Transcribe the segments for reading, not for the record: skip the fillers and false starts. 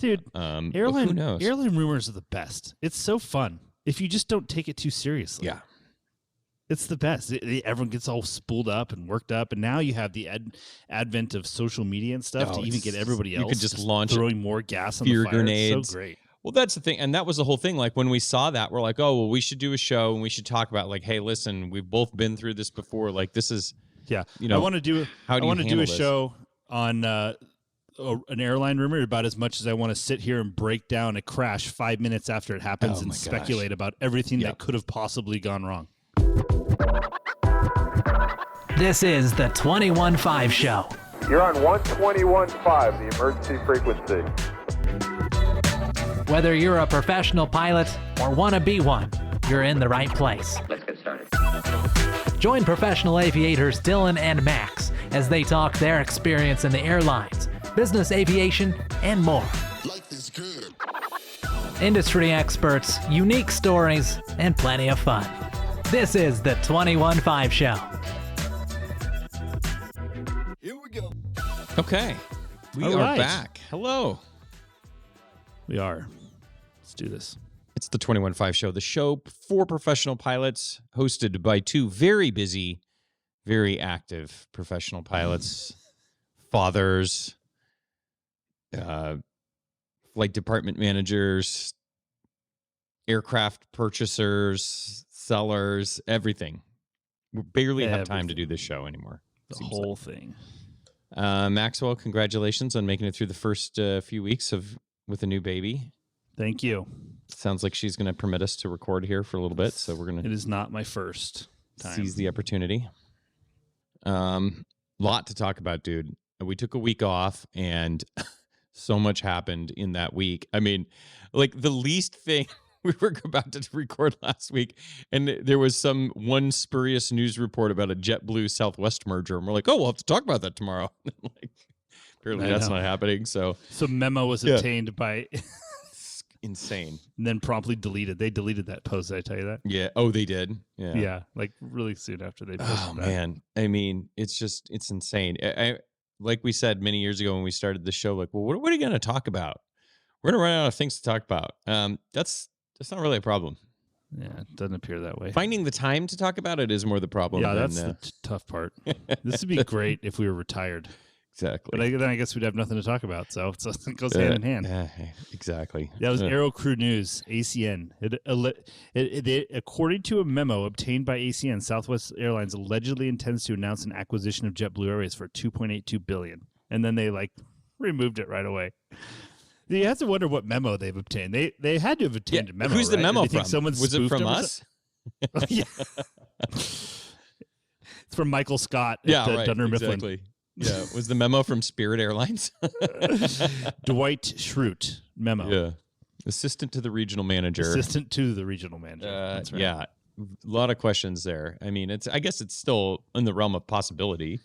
Dude, who airline knows? rumors are the best. It's so fun if you just don't take it too seriously. Yeah. It's the best. Everyone gets all spooled up and worked up, and now you have the advent of social media and stuff to even get everybody else. You could just launch throwing more gas on fear the fire. grenades. It's so great. Well, that's the thing, and that was the whole thing. Like when we saw that, we're like, oh, well, we should do a show and we should talk about like, hey, listen, we've both been through this before. Like this is, yeah. I want to do. I want to do a show on an airline rumor about as much as I want to sit here and break down a crash 5 minutes after it happens and speculate about everything that could have possibly gone wrong. This is the 21.5 Show. You're on 121.5, the emergency frequency. Whether you're a professional pilot or want to be one, you're in the right place. Let's get started. Join professional aviators Dylan and Max as they talk their experience in the airlines, business aviation, and more. Life is good. Industry experts, unique stories, and plenty of fun. This is the 21.5 Show. Here we go. Okay. We are back. Hello. We are. Let's do this. It's the 21.5 Show, the show for professional pilots, hosted by two very busy, very active professional pilots, fathers, flight department managers, aircraft purchasers, sellers, everything. We barely have time to do this show anymore. The whole thing. Maxwell, congratulations on making it through the first few weeks with a new baby. Thank you. Sounds like she's going to permit us to record here for a little bit, so we're going to. It is not my first time. Seize the opportunity. Lot to talk about, dude. We took a week off, and so much happened in that week. I mean, like the least thing. We were about to record last week, and there was one spurious news report about a JetBlue Southwest merger, and we're like, oh, we'll have to talk about that tomorrow. Like, apparently that's not happening. So memo was obtained by. Insane. And then promptly deleted. They deleted that post. Did I tell you that? Yeah. Oh, they did. Yeah. Yeah. Like really soon after they posted that. Man. I mean, it's insane. I like we said many years ago when we started the show, like, well, what are you going to talk about? We're going to run out of things to talk about. That's not really a problem. Yeah. It doesn't appear that way. Finding the time to talk about it is more the problem. Yeah. That's the tough part. This would be great if we were retired. Exactly. But then I guess we'd have nothing to talk about. So it goes hand in hand. Exactly. That was Aircrew News, ACN. According to a memo obtained by ACN, Southwest Airlines allegedly intends to announce an acquisition of JetBlue Airways for $2.82 billion. And then they removed it right away. You have to wonder what memo they've obtained. They had to have obtained a memo. Who's the memo from? Was it from us? Yeah. It's from Michael Scott at Dunder Mifflin. Exactly. Yeah, was the memo from Spirit Airlines? Dwight Schrute memo. Yeah, assistant to the regional manager. That's right. Yeah, a lot of questions there. I mean, I guess it's still in the realm of possibility.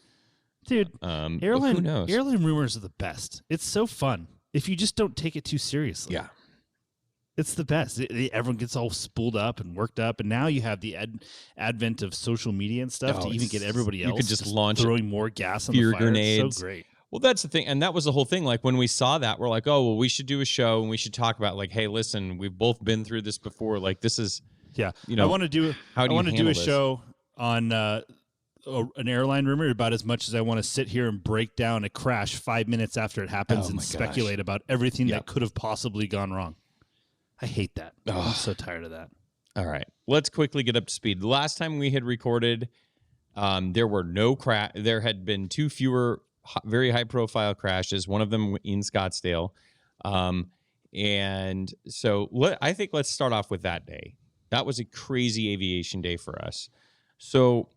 Dude, who knows? Airline rumors are the best. It's so fun if you just don't take it too seriously. Yeah. It's the best. Everyone gets all spooled up and worked up, and now you have the advent of social media and stuff to even get everybody else. You could just launch throwing more gas on fear the fire. grenades. It's so great. Well, that's the thing, and that was the whole thing. Like when we saw that, we're like, oh, well, we should do a show and we should talk about like, hey, listen, we've both been through this before. Like this is, I want to do a this? show on an airline rumor about as much as I want to sit here and break down a crash 5 minutes after it happens and speculate about everything that could have possibly gone wrong. I hate that. I'm so tired of that. All right. Let's quickly get up to speed. The last time we had recorded, there were no there had been two fewer very high-profile crashes, one of them in Scottsdale. And so I think let's start off with that day. That was a crazy aviation day for us. So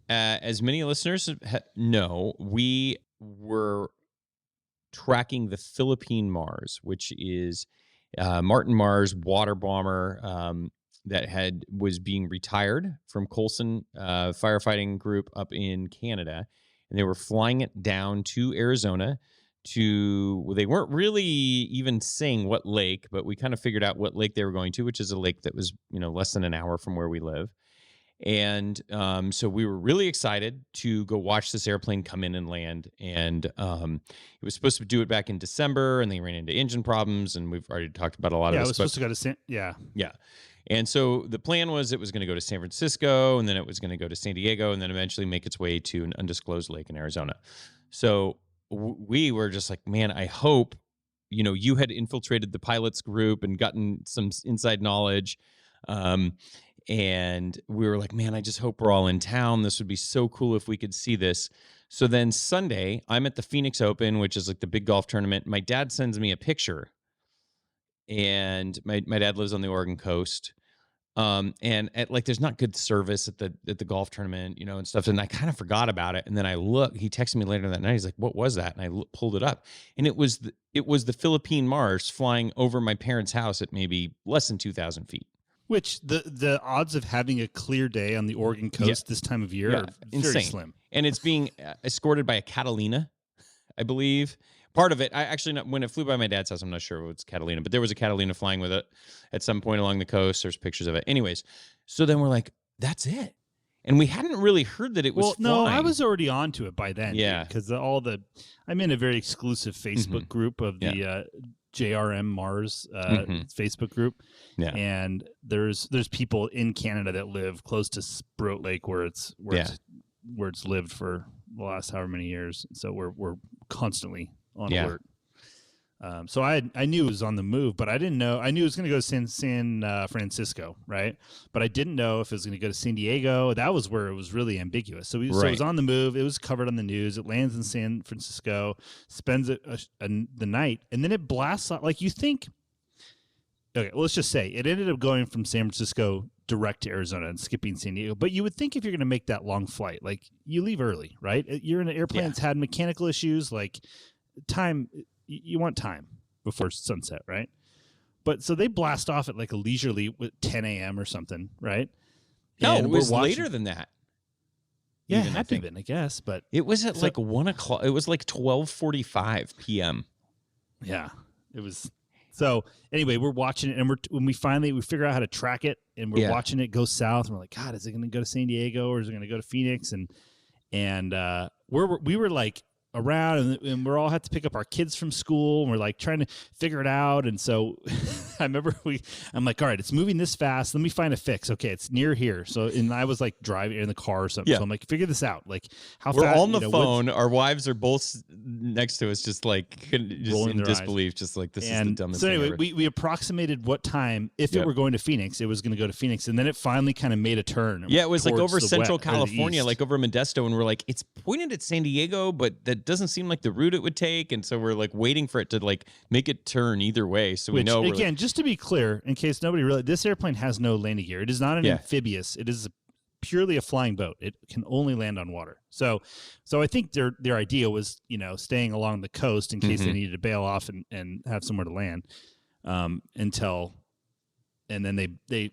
as many listeners know, we were tracking the Philippine Mars, which is Martin Mars water bomber that was being retired from Colson firefighting group up in Canada, and they were flying it down to Arizona they weren't really even saying what lake, but we kind of figured out what lake they were going to, which is a lake that was less than an hour from where we live. And so we were really excited to go watch this airplane come in and land. And it was supposed to do it back in December, and they ran into engine problems. And we've already talked about a lot of Yeah, this. it was supposed to go to Yeah. And so the plan was it was going to go to San Francisco, and then it was going to go to San Diego, and then eventually make its way to an undisclosed lake in Arizona. So we were just like, man, I hope, you had infiltrated the pilots group and gotten some inside knowledge. And we were like, man, I just hope we're all in town. This would be so cool if we could see this. So then Sunday, I'm at the Phoenix Open, which is like the big golf tournament. My dad sends me a picture, and my dad lives on the Oregon coast. And there's not good service at the golf tournament, and stuff. And I kind of forgot about it. And then he texted me later that night. He's like, what was that? And I pulled it up, and it was the Philippine Mars flying over my parents' house at maybe less than 2,000 feet. Which the odds of having a clear day on the Oregon coast this time of year are insane. very slim. And it's being escorted by a Catalina, I believe. Part of it, when it flew by my dad's house, I'm not sure if it's Catalina, but there was a Catalina flying with it at some point along the coast. There's pictures of it. Anyways, so then we're like, that's it. And we hadn't really heard that it was flying. No, I was already on to it by then. Yeah. Because I'm in a very exclusive Facebook group of the JRM Mars Facebook group. Yeah. And there's people in Canada that live close to Sprout Lake where it's lived for the last however many years. So we're constantly on alert. So I knew it was on the move, but I didn't know. I knew it was going to go to San Francisco, right? But I didn't know if it was going to go to San Diego. That was where it was really ambiguous. So, so it was on the move. It was covered on the news. It lands in San Francisco, spends the night, and then it blasts off. Like you think, okay, well, let's just say it ended up going from San Francisco direct to Arizona and skipping San Diego. But you would think if you're going to make that long flight, like you leave early, right? You're in an airplane that's had mechanical issues, like time. You want time before sunset, right? But so they blast off at like a leisurely 10 a.m. or something, right? No, it was later than that. Yeah, it had to have been, I guess. But it was at like 1 o'clock. It was like 12:45 p.m. Yeah, it was. So anyway, we're watching it, and when we figure out how to track it, and we're watching it go south, and we're like, God, is it going to go to San Diego or is it going to go to Phoenix? And we were like around, and we're all had to pick up our kids from school, and we're like trying to figure it out. And so I remember I'm like, all right, it's moving this fast. Let me find a fix. Okay, it's near here. So, and I was like driving in the car or something. So I'm like, figure this out. Like how we're fast, on the phone. Our wives are both next to us, just like in disbelief, just like this is the dumbest thing ever. We approximated what time, if it were going to Phoenix, it was going to go to Phoenix, and then it finally kind of made a turn. Yeah, it was like over Central California, like over Modesto, and we're like, it's pointed at San Diego, but that doesn't seem like the route it would take, and so we're like waiting for it to like make it turn either way. So we know. Again, just to be clear, in case nobody realized, this airplane has no landing gear. It is not an amphibious. It is purely a flying boat. It can only land on water. So I think their idea was, staying along the coast in case they needed to bail off and have somewhere to land and then they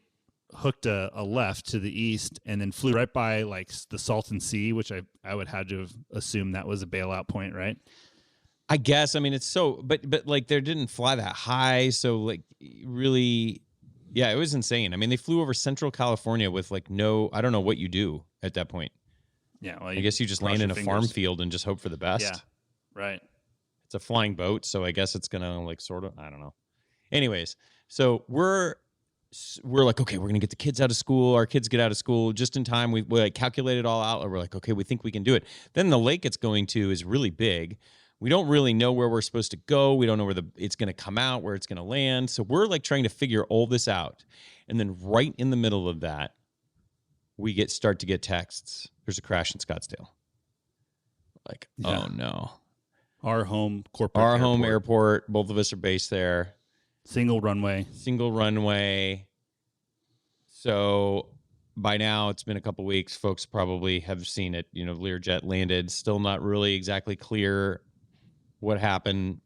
hooked a left to the east and then flew right by like the Salton Sea, which I would have to have assumed that was a bailout point, right? I guess. I mean, it's so, but like they didn't fly that high, so like really, yeah, it was insane. I mean, they flew over Central California with like I don't know what you do at that point. Yeah, well, I guess you just land in a farm field and just hope for the best. Yeah, right. It's a flying boat, so I guess it's gonna like sort of, I don't know. Anyways, so we're like, okay, we're gonna get the kids out of school. Our kids get out of school just in time. We like calculated it all out, and we're like, okay, we think we can do it. Then the lake it's going to is really big. We don't really know where we're supposed to go. We don't know where it's going to come out, where it's going to land. So we're like trying to figure all this out. And then right in the middle of that, we start to get texts. There's a crash in Scottsdale. Like, oh no. Our home airport. Both of us are based there. Single runway. So by now, it's been a couple weeks. Folks probably have seen it. Learjet landed. Still not really exactly clear what happened,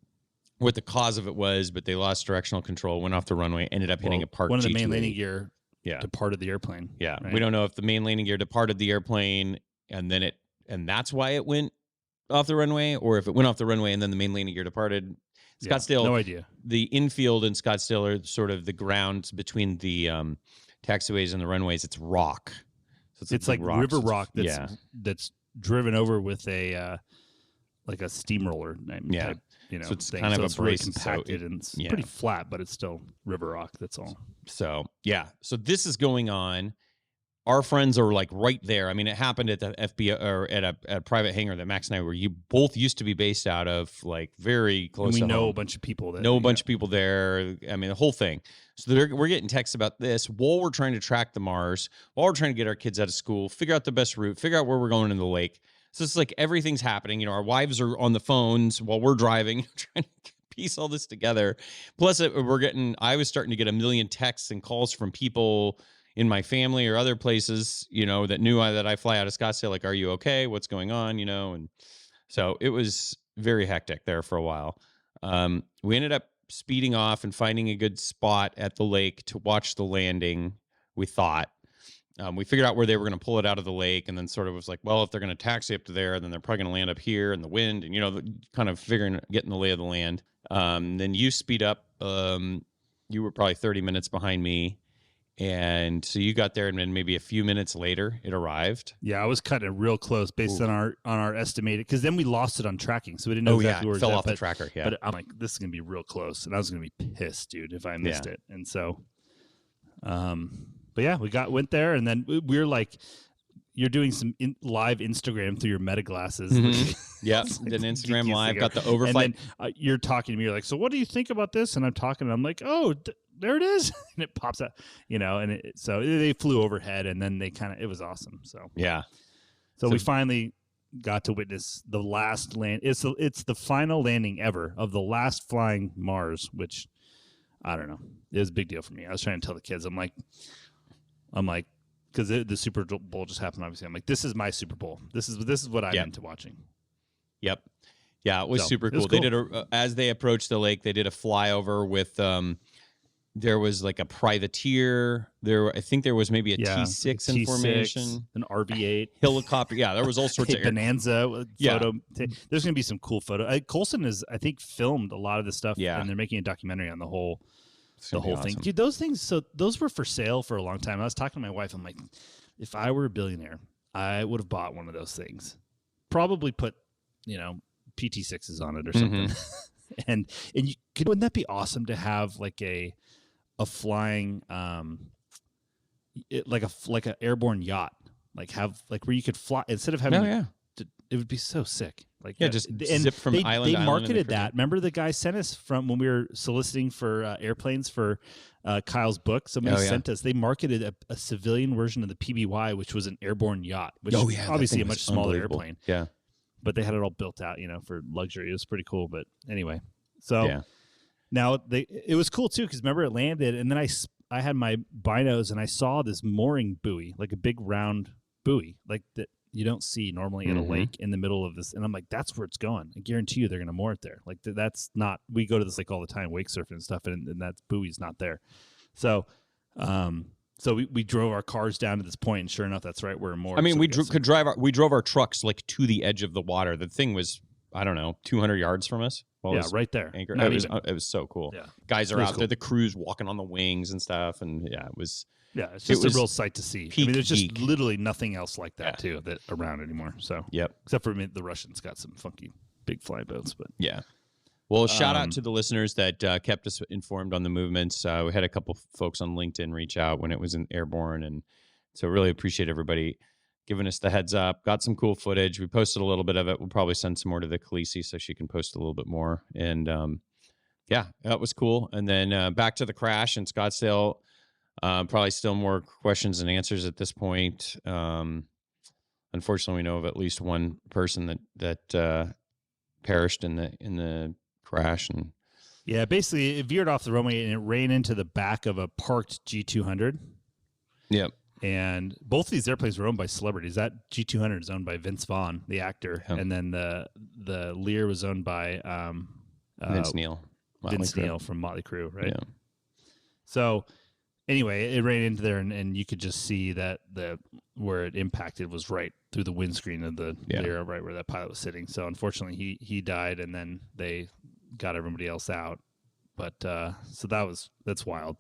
what the cause of it was, but they lost directional control, went off the runway, ended up hitting a Part one of the G2A. main landing gear departed the airplane. Yeah, right? We don't know if the main landing gear departed the airplane and that's why it went off the runway, or if it went off the runway and then the main landing gear departed. Scottsdale, no idea. The infield in Scottsdale are sort of the grounds between the taxiways and the runways. It's rock. So it's like river rock that's yeah. that's driven over with a like a steamroller type, So it's thing. kind of it's really abrasive, so compacted and it's yeah. pretty flat, but it's still river rock. That's all. So yeah. So this is going on. Our friends are like right there. I mean, it happened at the FBI or at a private hangar that Max and I were. You both used to be based out of, like very close. And we to know home. a bunch of people that Know a bunch of people there. I mean, the whole thing. So we're getting texts about this while we're trying to track the Mars, while we're trying to get our kids out of school, figure out the best route, figure out where we're going in the lake. So it's like everything's happening. Our wives are on the phones while we're driving, trying to piece all this together. Plus, I was starting to get a million texts and calls from people in my family or other places, that knew that I fly out of Scottsdale, like, are you okay? What's going on? And so it was very hectic there for a while. We ended up speeding off and finding a good spot at the lake to watch the landing, we thought. We figured out where they were going to pull it out of the lake, and then sort of was like, well, if they're going to taxi up to there, then they're probably going to land up here in the wind, and, kind of getting the lay of the land. Then you speed up. You were probably 30 minutes behind me. And so you got there, and then maybe a few minutes later, it arrived. Yeah, I was cutting it real close based on our estimated, because then we lost it on tracking, so we didn't know exactly where it fell was off the tracker. Yeah, but I'm like, this is gonna be real close, and I was gonna be pissed, dude, if I missed it. And so, but yeah, we went there, and then we were like, you're doing some live Instagram through your Meta glasses. Yeah, then Instagram Live got the overflight. And then you're talking to me. You're like, so what do you think about this? And I'm talking, and I'm like, oh, there it is. And it pops out, and so they flew overhead, and then it was awesome. So yeah. So we finally got to witness the last land. It's the final landing ever of the last flying Mars, which I don't know. It was a big deal for me. I was trying to tell the kids, I'm like, because the Super Bowl just happened, obviously. I'm like, this is my Super Bowl. This is what I'm into watching. Yep. Yeah, it was super cool. They did as they approached the lake, they did a flyover with there was like a privateer. I think there was maybe a T6 in formation, an RV-8 helicopter. Yeah, there was all sorts of Bonanza photo. There's going to be some cool photo. Colson has, I think, filmed a lot of this stuff. Yeah, and they're making a documentary on the whole thing. Awesome. Dude, those things. So those were for sale for a long time. I was talking to my wife. I'm like, if I were a billionaire, I would have bought one of those things. Probably put, PT6s on it or something. and wouldn't that be awesome to have like a flying like an airborne yacht, like where you could fly instead of having it would be so sick. Like just zip from island to island. They marketed that. Remember the guy sent us from when we were soliciting for airplanes for Kyle's book. Somebody sent us. They marketed a civilian version of the PBY, which was an airborne yacht, which is obviously a much smaller airplane. Yeah, but they had it all built out, for luxury. It was pretty cool. But anyway, so now it was cool too, because remember it landed, and then I had my binos and I saw this mooring buoy, like a big round buoy, like that you don't see normally in a lake in the middle of this. And I'm like, that's where it's going. I guarantee you they're going to moor it there. Like that's not. We go to this like all the time, wake surfing and stuff, and that buoy's not there. So, so we drove our cars down to this point, and sure enough, that's right where moored. I mean, we drove our trucks like to the edge of the water. The thing was, I don't know, 200 yards from us. Right there. It was so cool. Yeah. Guys are out there, the crew's walking on the wings and stuff, and it was. Yeah, it's just a real sight to see. I mean, there's just geek. literally nothing else like that too that around anymore. So except for the Russians got some funky big fly boats, but Well, shout out to the listeners that kept us informed on the movements. We had a couple folks on LinkedIn reach out when it was in airborne, and so really appreciate everybody giving us the heads up. Got some cool footage. We posted a little bit of it. We'll probably send some more to the Khaleesi so she can post a little bit more. And that was cool. And then back to the crash in Scottsdale. Probably still more questions and answers at this point. Unfortunately, we know of at least one person that perished in the crash, and basically it veered off the runway and it ran into the back of a parked G200. Yep. And both of these airplanes were owned by celebrities. That G200 is owned by Vince Vaughn, the actor, and then the Lear was owned by Vince Neil. Neil from Motley Crue, right? Yeah. So anyway, it ran into there, and you could just see that where it impacted was right through the windscreen of the Lear, right where that pilot was sitting. So unfortunately, he died, and then they got everybody else out. But so that's wild.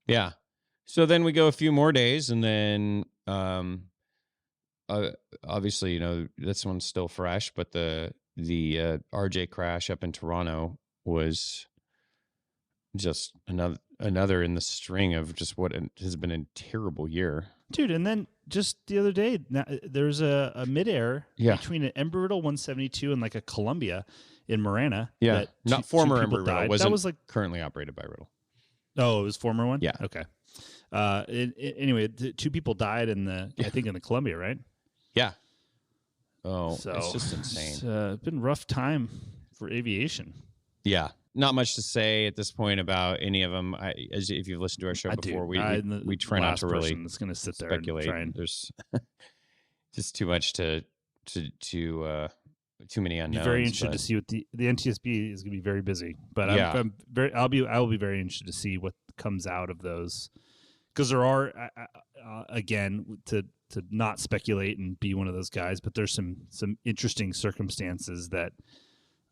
Yeah. So then we go a few more days, and then Obviously, this one's still fresh, but the RJ crash up in Toronto was just another in the string of just what has been a terrible year. Dude, and then just the other day, there's a midair between an Embry-Riddle 172 and like a Columbia in Marana. Yeah, not former Embry-Riddle Embry-Riddle. Wasn't was like currently operated by Riddle. Oh, it was former one? Yeah. Okay. Anyway, two people died in I think in the Columbia, right? Yeah. Oh, so, it's just insane. It's been a rough time for aviation. Yeah. Not much to say at this point about any of them. If you've listened to our show before, we try not to really speculate. There's just too much too many unknowns. Very interested to see what the NTSB is going to be very busy, but I will be very interested to see what comes out of those, because there are again to not speculate and be one of those guys, but there's some interesting circumstances that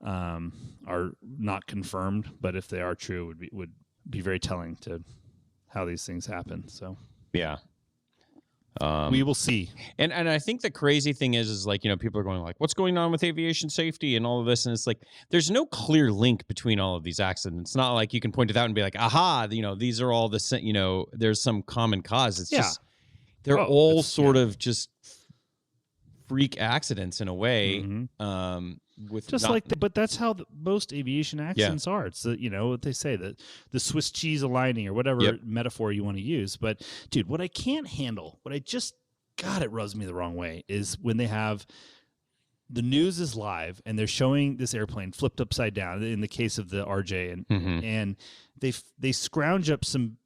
are not confirmed, but if they are true, would be very telling to how these things happen. So yeah. We will see. And I think the crazy thing is like, people are going like, what's going on with aviation safety and all of this? And it's like, there's no clear link between all of these accidents. It's not like you can point it out and be like, aha, these are all there's some common cause. It's just, they're all sort of just freak accidents in a way. Mm-hmm. But that's how most aviation accidents are. It's what they say, the Swiss cheese aligning or whatever metaphor you want to use. But dude, what I can't handle, it rubs me the wrong way, is when they have the news is live and they're showing this airplane flipped upside down in the case of the RJ, and they scrounge up some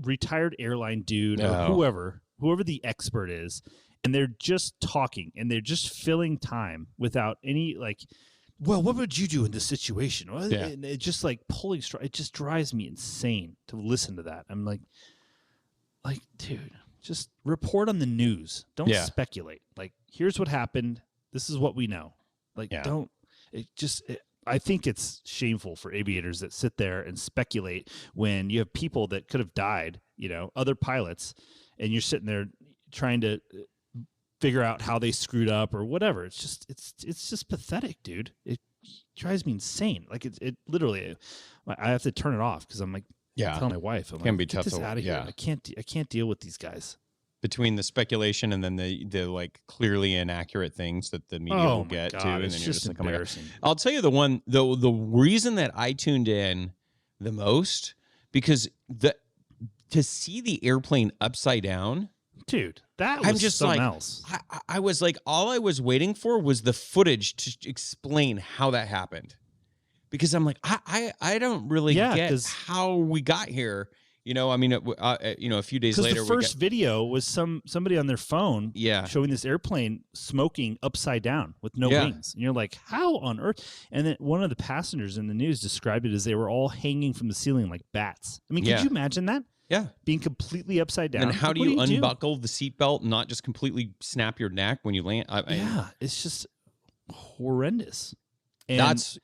retired airline dude or whoever the expert is. And they're just talking and they're just filling time without any well, what would you do in this situation? And it just pulling it just drives me insane to listen to that. I'm like, dude, just report on the news. Don't speculate. Here's what happened. This is what we know. I think it's shameful for aviators that sit there and speculate when you have people that could have died, other pilots, and you're sitting there trying to figure out how they screwed up or whatever. It's just pathetic, dude. It drives me insane. It literally, I have to turn it off because I'm telling my wife, I'm can be get tough this out of here. I can't deal with these guys. Between the speculation and then the clearly inaccurate things that the media will get to, and then you're just like, embarrassing. I'll tell you the reason that I tuned in the most, because to see the airplane upside down. Dude, that was just something else. I was like, all I was waiting for was the footage to explain how that happened, because I'm like, I don't really get how we got here. A few days later, the first video was somebody on their phone, showing this airplane smoking upside down with no wings, and you're like, how on earth? And then one of the passengers in the news described it as they were all hanging from the ceiling like bats. I mean, could you imagine that? Yeah. Being completely upside down. And how do you unbuckle the seatbelt and not just completely snap your neck when you land? It's just horrendous. And that's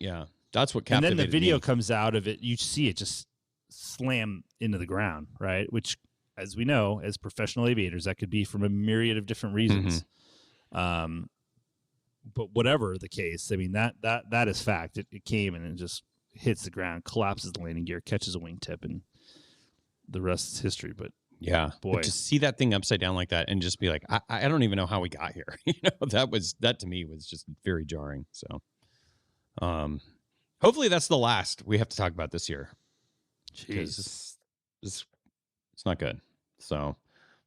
what captivated me. And then the video comes out of it. You see it just slam into the ground, right? Which, as we know, as professional aviators, that could be from a myriad of different reasons. Mm-hmm. But whatever the case, I mean, that is fact. It came and it just hits the ground, collapses the landing gear, catches a wingtip, and the rest is history. But boy, but to see that thing upside down like that and just be like, I don't even know how we got here. That to me was just very jarring. So, hopefully that's the last we have to talk about this year. Jeez, it's not good. So,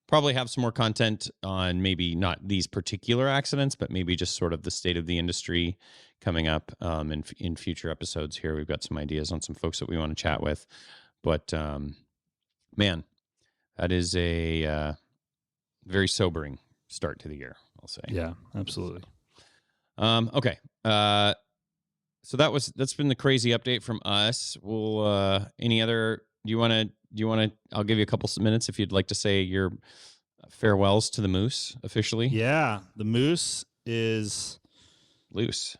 probably have some more content on maybe not these particular accidents, but maybe just sort of the state of the industry coming up in future episodes. Here, we've got some ideas on some folks that we want to chat with, but. Man, that is a very sobering start to the year, I'll say. Yeah, absolutely. Okay. So that's been the crazy update from us. We'll any other do you want to I'll give you a couple minutes if you'd like to say your farewells to the Moose officially. Yeah, the Moose is loose.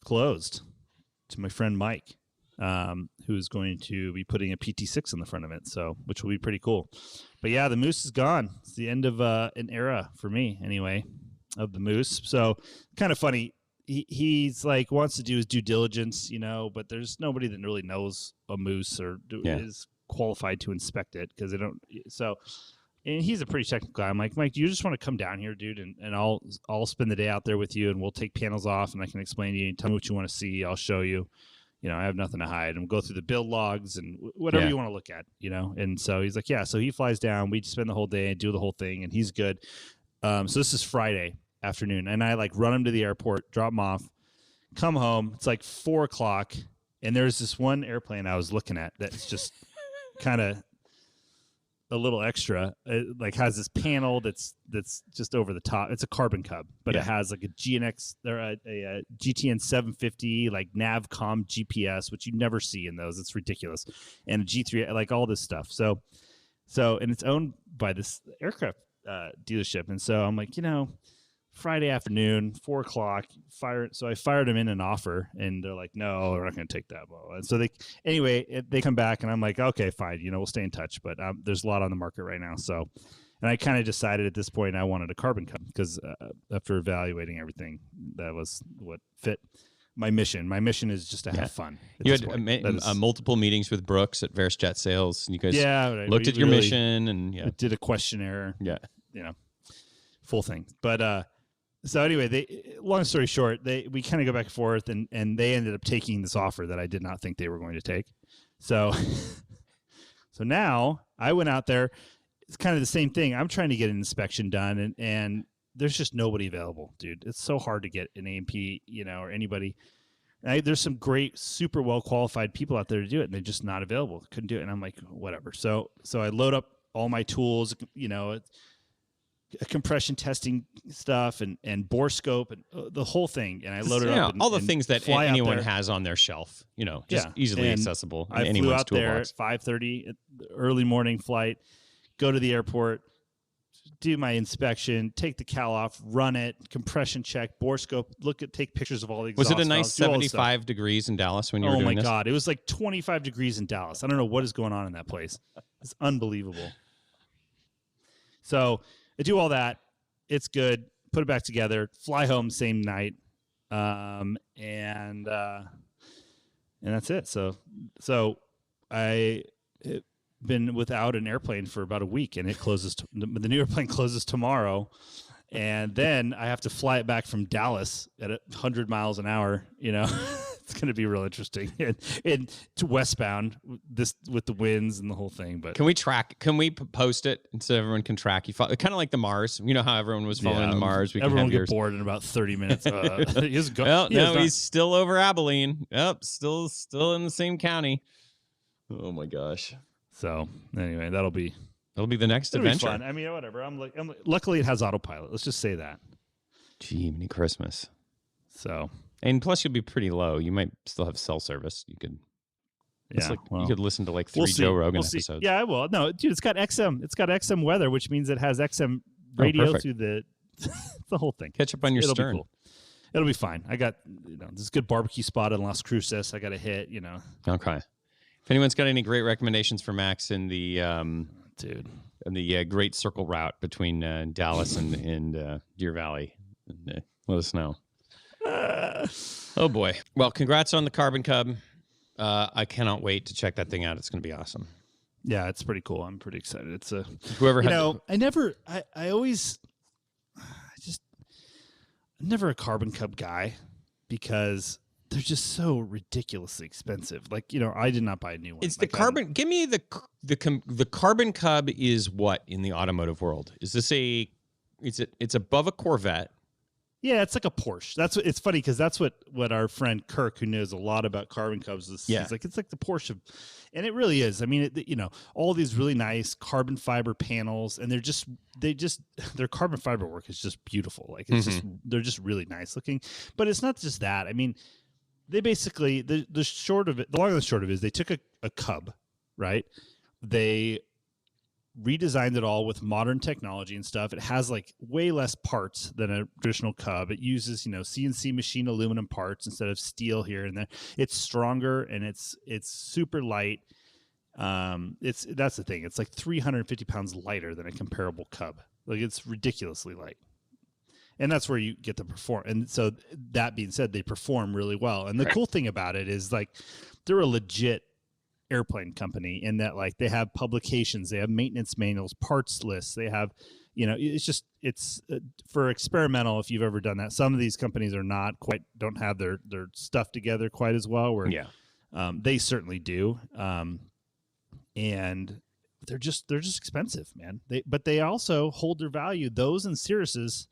Closed. To my friend Mike. who's going to be putting a PT6 in the front of it, so which will be pretty cool. But yeah, the Moose is gone. It's the end of an era for me, anyway, of the Moose. So kind of funny. He's like wants to do his due diligence, but there's nobody that really knows a Moose or is qualified to inspect it because they don't. So, and he's a pretty technical guy. I'm like, Mike, do you just want to come down here, dude, and I'll spend the day out there with you, and we'll take panels off, and I can explain to you and tell me what you want to see. I'll show you. I have nothing to hide, and we'll go through the build logs and whatever you want to look at, And so he's like, yeah. So he flies down. We spend the whole day and do the whole thing, and he's good. So this is Friday afternoon, and I like run him to the airport, drop him off, come home. It's like 4:00, and there's this one airplane I was looking at that's just kind of a little extra. It like has this panel that's just over the top. It's a Carbon Cub, but it has like a GNX or a GTN 750 like Navcom GPS, which you never see in those. It's ridiculous, and a G3, like all this stuff. So and it's owned by this aircraft dealership, and so I'm like, Friday afternoon, 4:00, so I fired them in an offer, and they're like, no, we're not going to take that. And so they come back, and I'm like, okay, fine, we'll stay in touch, but there's a lot on the market right now. So, and I kind of decided at this point I wanted a Carbon Cup because after evaluating everything, that was what fit my mission. My mission is just to have fun. You had multiple meetings with Brooks at Various Jet Sales, and you guys looked at your mission and did a questionnaire. Yeah. Full thing. But, so anyway, long story short, we kind of go back and forth, and they ended up taking this offer that I did not think they were going to take. So, so now I went out there. It's kind of the same thing. I'm trying to get an inspection done, and there's just nobody available, dude. It's so hard to get an A&P, or anybody. There's some great, super well qualified people out there to do it, and they're just not available. Couldn't do it, and I'm like, whatever. So I load up all my tools, compression testing stuff and bore scope and the whole thing, and I loaded up all the things that anyone has on their shelf, just easily accessible. I flew out there at 5:30, early morning flight, go to the airport, do my inspection, take the cowl off, run it, compression check, bore scope, take pictures of all the exhaust. Was it a nice 75 degrees in Dallas when you were doing this? Oh my God, it was like 25 degrees in Dallas. I don't know what is going on in that place. It's unbelievable. So I do all that. It's good. Put it back together. Fly home same night, and that's it. So I have been without an airplane for about a week, and it closes. The new airplane closes tomorrow, and then I have to fly it back from Dallas at 100 miles an hour. It's going to be real interesting. And to westbound with the winds and the whole thing. But can we post it so everyone can track you? Kind of like the Mars. You know how everyone was following the Mars. Everyone will get bored in about 30 minutes. He's still over Abilene. Yep, still in the same county. Oh my gosh. So anyway, that'll be the next adventure. Be fun. I mean, whatever. Luckily, it has autopilot. Let's just say that. Gee, mini Christmas. So. And plus, you'll be pretty low. You might still have cell service. You could, you could listen to like 3 Joe Rogan episodes. Yeah, I will. No, dude, it's got XM. It's got XM weather, which means it has XM radio through the whole thing. Catch up on your stern. Be cool. It'll be fine. I got this good barbecue spot in Las Cruces. I got to hit. Okay. If anyone's got any great recommendations for Max in the Great Circle route between Dallas and Deer Valley, let us know. Oh boy. Well, congrats on the Carbon Cub. I cannot wait to check that thing out. It's going to be awesome. Yeah, it's pretty cool. I'm pretty excited. It's I'm never a Carbon Cub guy because they're just so ridiculously expensive. Like, I did not buy a new one. It's the Carbon. Give me the Carbon Cub is what in the automotive world? Is this it's above a Corvette? Yeah, it's like a Porsche. It's funny because that's what our friend Kirk, who knows a lot about Carbon Cubs, is. Yeah. He's like, it's like the Porsche, and it really is. I mean, all these really nice carbon fiber panels, and their carbon fiber work is just beautiful. Like it's they're just really nice looking. But it's not just that. I mean, they basically the long and the short of it is they took a Cub, right? They redesigned it all with modern technology and stuff. It has like way less parts than a traditional Cub. It uses, CNC machine aluminum parts instead of steel here and there. It's stronger and it's super light. That's the thing. It's like 350 pounds lighter than a comparable Cub. Like, it's ridiculously light. And that's where you get to perform. And so that being said, they perform really well. And the cool thing about it is, like, they're a legit airplane company in that, like, they have publications, they have maintenance manuals, parts lists, they have, it's for experimental. If you've ever done that, some of these companies don't have their stuff together quite as well. Where they certainly do. And they're just expensive, man. But they also hold their value. Those and Cirruses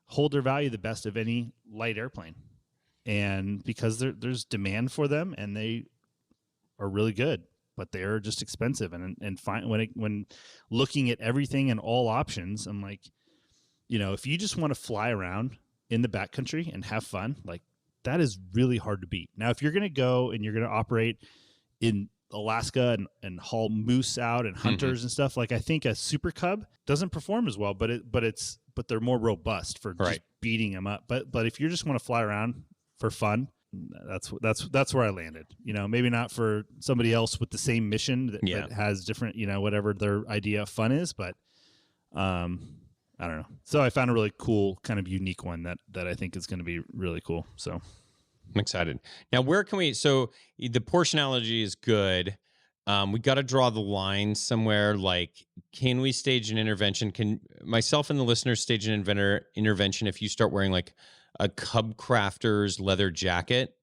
hold their value the best of any light airplane, and because there's demand for them, and they are really good, but they are just expensive. And when looking at everything and all options, I'm like, if you just want to fly around in the backcountry and have fun, like, that is really hard to beat. Now, if you're going to go and you're going to operate in Alaska and haul moose out and hunters and stuff, like, I think a Super Cub doesn't perform as well, but they're more robust for just beating them up. But if you just want to fly around for fun, that's where I landed. Maybe not for somebody else with the same mission that has different, whatever their idea of fun is, but I don't know. So I found a really cool, kind of unique one that I think is going to be really cool. So I'm excited. Now, so the portionality is good. We got to draw the line somewhere. Like, can we stage an intervention? Can myself and the listeners stage an intervention if you start wearing like a Cub Crafters leather jacket?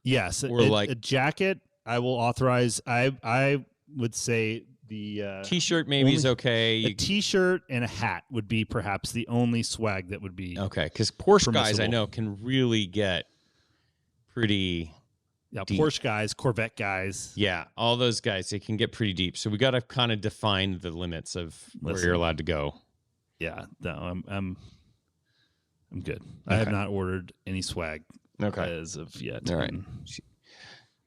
Yes. Or a jacket, I will authorize. I would say the T-shirt maybe is okay. A T-shirt and a hat would be perhaps the only swag that would be okay. Because Porsche permissible. guys I know can really get pretty... Yeah, deep. Porsche guys, Corvette guys. Yeah, all those guys, they can get pretty deep. So we got to kind of define the limits of where you're allowed to go. Yeah, no, I'm good. Okay. I have not ordered any swag as of yet. All right.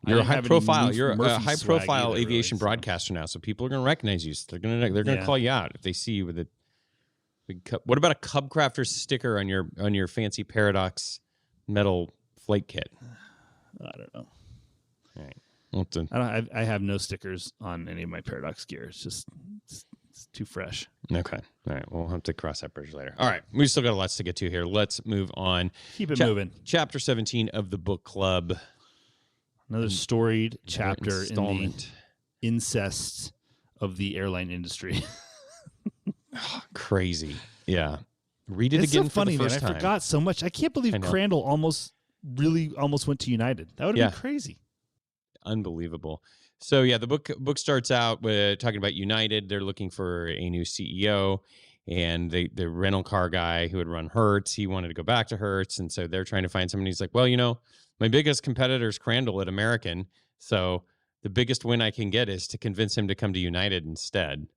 You're a high profile. You're a high profile aviation broadcaster now, so people are going to recognize you. So they're going to call you out if they see you with a big Cub. What about a Cub Crafter sticker on your fancy Paradox metal flight kit? I don't know. All right. I have no stickers on any of my Paradox gear. It's just it's too fresh. Okay. All right. We'll have to cross that bridge later. All right. We still got lots to get to here. Let's move on. Keep it moving. Chapter 17 of the book club. Another storied chapter in the incest of the airline industry. Crazy. Yeah. Read it it's again so funny, for the first man. time. I forgot so much. I can't believe Crandall almost went to United. That would have been crazy. Unbelievable. So yeah, the book starts out with talking about United. They're looking for a new CEO, and the rental car guy who had run Hertz, he wanted to go back to Hertz, and so they're trying to find someone. He's like, well, my biggest competitor is Crandall at American, so the biggest win I can get is to convince him to come to United instead.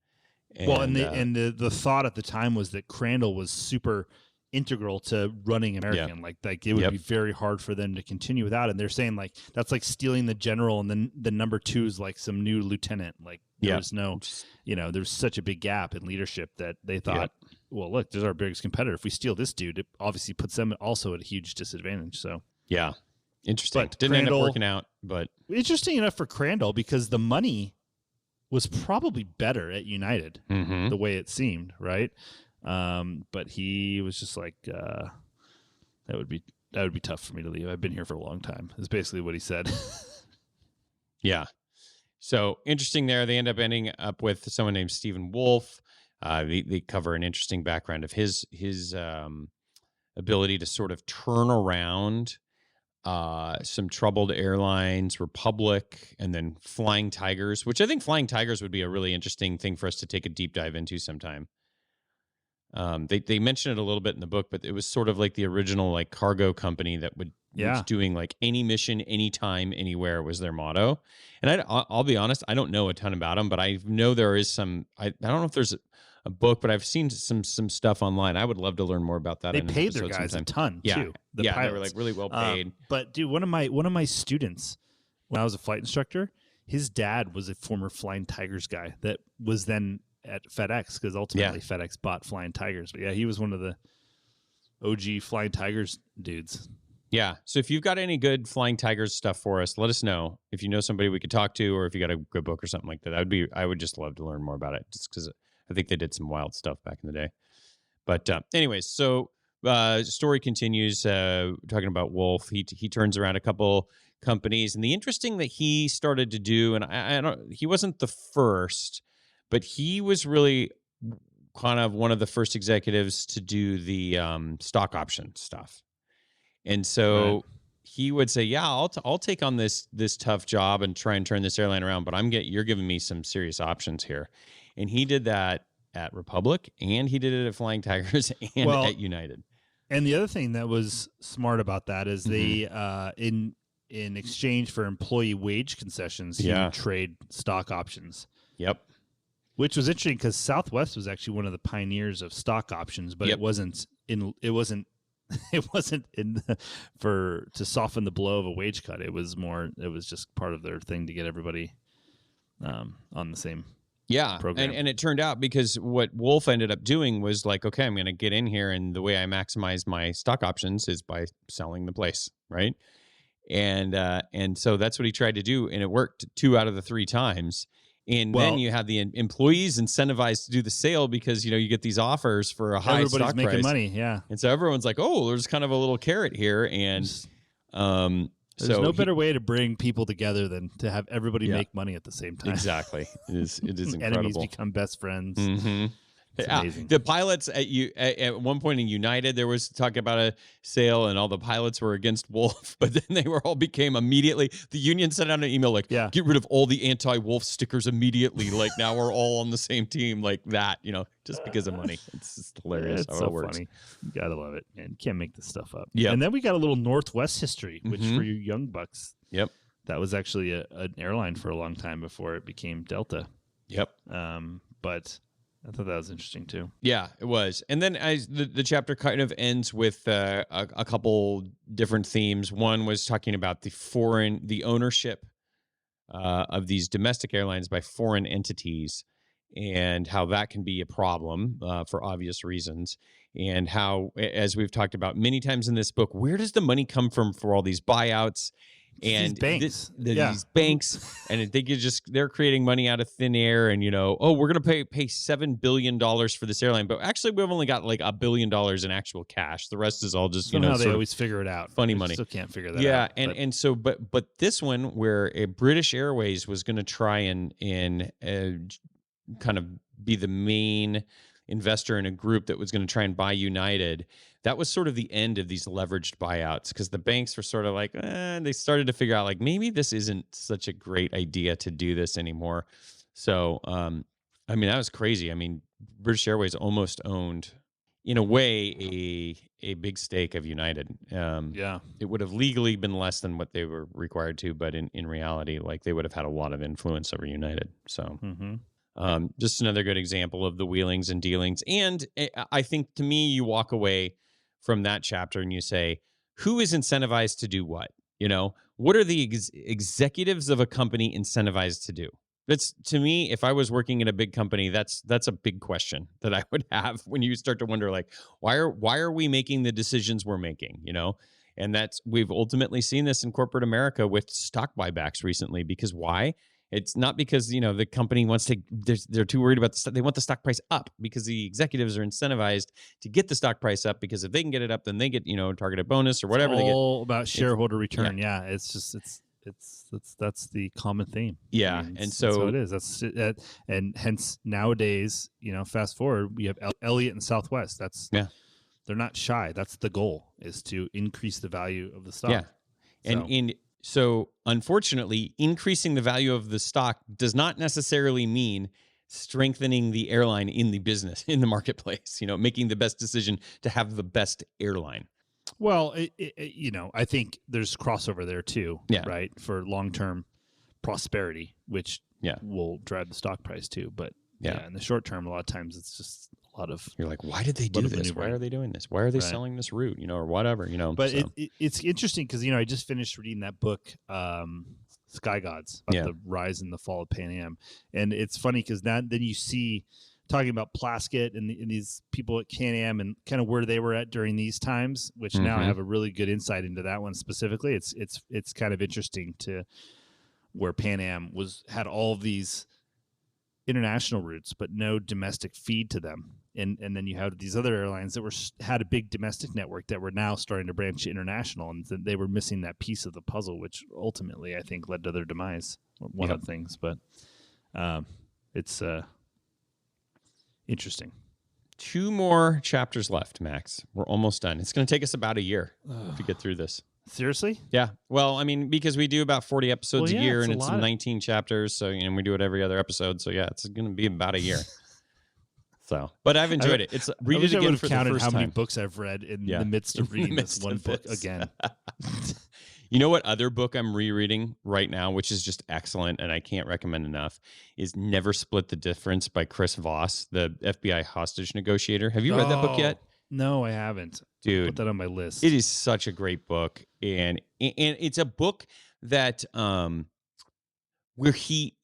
And the thought at the time was that Crandall was super integral to running American. Yeah. Like it would be very hard for them to continue without it. And they're saying like that's like stealing the general, and then the number two is like some new lieutenant. Like there was no, there's such a big gap in leadership that they thought, well, look, there's our biggest competitor. If we steal this dude, it obviously puts them also at a huge disadvantage. So yeah, interesting. But Didn't end up working out, but interesting enough for Crandall because the money was probably better at United the way it seemed, right? But he was just like, that would be tough for me to leave. I've been here for a long time. Is basically what he said. Yeah. So interesting there. They ending up with someone named Stephen Wolf. They cover an interesting background of his ability to sort of turn around some troubled airlines, Republic, and then Flying Tigers, which I think Flying Tigers would be a really interesting thing for us to take a deep dive into sometime. They mention it a little bit in the book, but it was sort of like the original like cargo company that was doing like any mission, anytime, anywhere was their motto. And I'll be honest, I don't know a ton about them, but I know there is some. I don't know if there's a book, but I've seen some stuff online. I would love to learn more about that. They paid their guys a ton too. The pilots. They were like really well paid. But dude, one of my students when I was a flight instructor, his dad was a former Flying Tigers guy that was then at FedEx because ultimately FedEx bought Flying Tigers. But yeah, he was one of the OG Flying Tigers dudes. Yeah. So if you've got any good Flying Tigers stuff for us, let us know. If you know somebody we could talk to, or if you got a good book or something like that, I would just love to learn more about it, just because I think they did some wild stuff back in the day. But anyways, so story continues talking about Wolf. He turns around a couple companies, and the interesting that he started to do, and I don't, he wasn't the first, but he was really kind of one of the first executives to do the stock option stuff. And so he would say, "Yeah, I'll take on this tough job and try and turn this airline around, but you're giving me some serious options here." And he did that at Republic, and he did it at Flying Tigers and at United. And the other thing that was smart about that is they in exchange for employee wage concessions, he would trade stock options. Yep. Which was interesting because Southwest was actually one of the pioneers of stock options, but it wasn't to soften the blow of a wage cut. It was just part of their thing to get everybody on the same program. And it turned out, because what Wolf ended up doing was like, okay, I'm going to get in here, and the way I maximize my stock options is by selling the place, right? And so that's what he tried to do, and it worked 2 out of the 3 times. And then you have the employees incentivized to do the sale because, you get these offers for a high stock price. Everybody's making money, yeah. And so everyone's like, oh, there's kind of a little carrot here. And there's no better way to bring people together than to have everybody make money at the same time. Exactly. It is incredible. Enemies become best friends. Mm-hmm. It's amazing. The pilots at one point in United, there was talk about a sale, and all the pilots were against Wolf, but then they were all became immediately. The union sent out an email like, "Get rid of all the anti-Wolf stickers immediately." Like, now we're all on the same team, like that. Just because of money. It's just hilarious. It's how so it works. Funny. You gotta love it, and you can't make this stuff up. Yeah. And then we got a little Northwest history, which for you young bucks, that was actually an airline for a long time before it became Delta. Yep. But I thought that was interesting too. Yeah, it was. And then the chapter kind of ends with a couple different themes. One was talking about the ownership of these domestic airlines by foreign entities, and how that can be a problem for obvious reasons. And how, as we've talked about many times in this book, where does the money come from for all these buyouts? And these banks, and they're creating money out of thin air, and we're gonna pay $7 billion for this airline, but actually we've only got like $1 billion in actual cash. The rest is all just somehow they always figure it out. Funny money. Still can't figure that out. Yeah, and so but this one where a British Airways was going to try and kind of be the main investor in a group that was going to try and buy United. That was sort of the end of these leveraged buyouts, because the banks were sort of like, they started to figure out like, maybe this isn't such a great idea to do this anymore. So, that was crazy. British Airways almost owned, in a way, a big stake of United. It would have legally been less than what they were required to, but in reality, like, they would have had a lot of influence over United. So, just another good example of the wheelings and dealings. And I think, to me, you walk away from that chapter and you say, who is incentivized to do what? What are the executives of a company incentivized to do? That's, to me, if I was working in a big company, that's a big question that I would have when you start to wonder, like, why are we making the decisions we're making? And we've ultimately seen this in corporate America with stock buybacks recently. Because why? It's not because, the company wants to, they're too worried about the stock. They want the stock price up, because the executives are incentivized to get the stock price up, because if they can get it up, then they get, targeted bonus or whatever. It's all they get. About shareholder return. Yeah. That's the common theme. Yeah. And so it is. And hence nowadays, fast forward, we have Elliott and Southwest. They're not shy. That's the goal, is to increase the value of the stock. Yeah. So unfortunately, increasing the value of the stock does not necessarily mean strengthening the airline in the business, in the marketplace, making the best decision to have the best airline. Well, I think there's crossover there too, right? For long-term prosperity, which will drive the stock price too. But in the short term, a lot of times it's just a lot of... You're like, why did they do this? Why are they doing this? Why are they selling this route? Or whatever, But it's interesting because, I just finished reading that book, Sky Gods, about the rise and the fall of Pan Am. And it's funny because then you see talking about Plaskett and these people at Pan Am and kind of where they were at during these times, which now I have a really good insight into that one specifically. It's kind of interesting to where Pan Am had all of these international routes, but no domestic feed to them. And then you have these other airlines that had a big domestic network that were now starting to branch international, and they were missing that piece of the puzzle, which ultimately I think led to their demise. One of the things, but it's interesting. 2 more chapters left, Max. We're almost done. It's going to take us about a year to get through this. Seriously? Yeah. Well, I mean, because we do about 40 episodes a year, and it's 19 chapters, so we do it every other episode. So yeah, it's going to be about a year. So, but I've enjoyed it. It's read it again for the first how time. many books I've read in the midst of reading this one book again. You know what other book I'm rereading right now, which is just excellent and I can't recommend enough, is Never Split the Difference by Chris Voss, the FBI hostage negotiator. Have you read that book yet? No, I haven't. Dude, put that on my list. It is such a great book, and it's a book that where he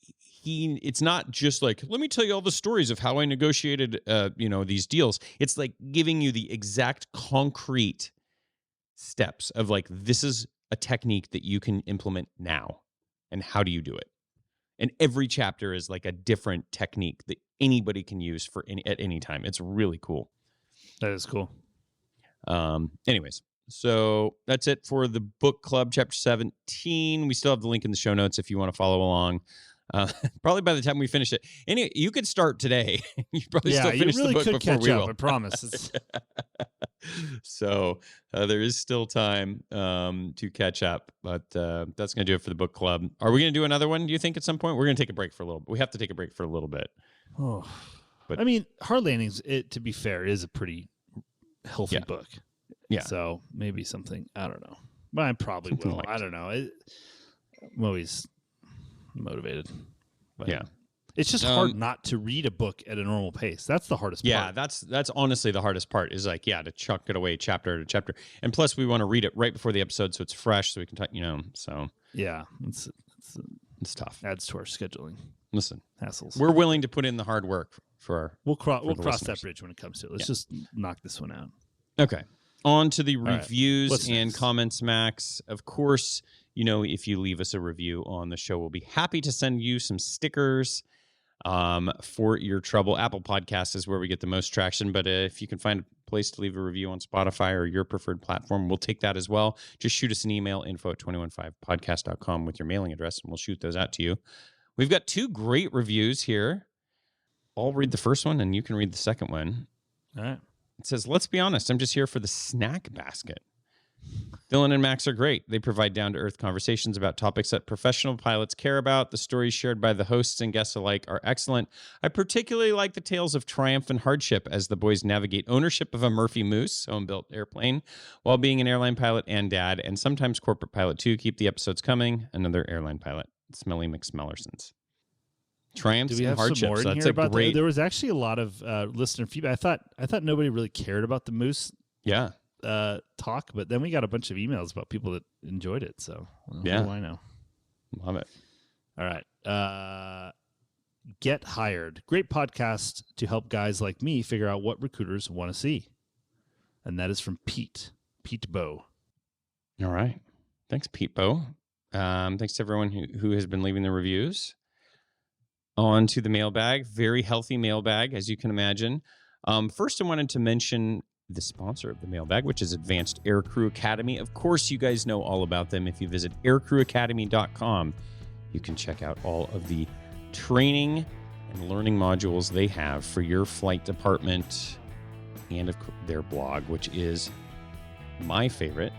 it's not just like, let me tell you all the stories of how I negotiated these deals. It's like giving you the exact concrete steps of like, this is a technique that you can implement now, and how do you do it? And every chapter is like a different technique that anybody can use at any time. It's really cool. That is cool. Anyways, so that's it for the book club, chapter 17. We still have the link in the show notes if you want to follow along. Probably by the time we finish it, anyway, you could start today. You probably still finish really the book could before catch we up, will. I promise. So there is still time to catch up, but that's going to do it for the book club. Are we going to do another one, do you think, at some point? We're going to take a break for a little bit. We have to take a break for a little bit. Oh, but I mean, Hard Landings, to be fair, is a pretty healthy book. Yeah. So maybe something, I don't know. But I probably Something will. light. I don't know. I'm always motivated. But Yeah. It's just hard not to read a book at a normal pace. That's the hardest part. Yeah, that's honestly the hardest part is like, to chuck it away chapter to chapter. And plus we want to read it right before the episode so it's fresh so we can so. Yeah. It's tough. Adds to our scheduling. Listen, hassles. We're willing to put in the hard work for our We'll cross listeners. that bridge when it comes to it. Let's just knock this one out. Okay. On to the right. reviews What's and next? comments, Max. Of course, if you leave us a review on the show, we'll be happy to send you some stickers for your trouble. Apple Podcasts is where we get the most traction, but if you can find a place to leave a review on Spotify or your preferred platform, we'll take that as well. Just shoot us an email, info@215podcast.com with your mailing address, and we'll shoot those out to you. We've got 2 great reviews here. I'll read the first one, and you can read the second one. All right. It says, let's be honest, I'm just here for the snack basket. Dylan and Max are great. They provide down-to-earth conversations about topics that professional pilots care about. The stories shared by the hosts and guests alike are excellent. I particularly like the tales of triumph and hardship as the boys navigate ownership of a Murphy Moose, home-built airplane, while being an airline pilot and dad, and sometimes corporate pilot too. Keep the episodes coming. Another airline pilot, Smelly McSmellersons. Triumphs Do we and have some hardships. more in That's here a about great. There was actually a lot of listener feedback. I thought nobody really cared about the moose talk, but then we got a bunch of emails about people that enjoyed it. So what do I know? Love it. All right. Get Hired. Great podcast to help guys like me figure out what recruiters want to see. And that is from Pete Bow. All right. Thanks, Pete Bow. Thanks to everyone who has been leaving the reviews. On to the mailbag. Very healthy mailbag, as you can imagine. First, I wanted to mention the sponsor of the mailbag, which is Advanced Aircrew Academy. Of course, you guys know all about them. If you visit aircrewacademy.com, you can check out all of the training and learning modules they have for your flight department and of their blog, which is my favorite.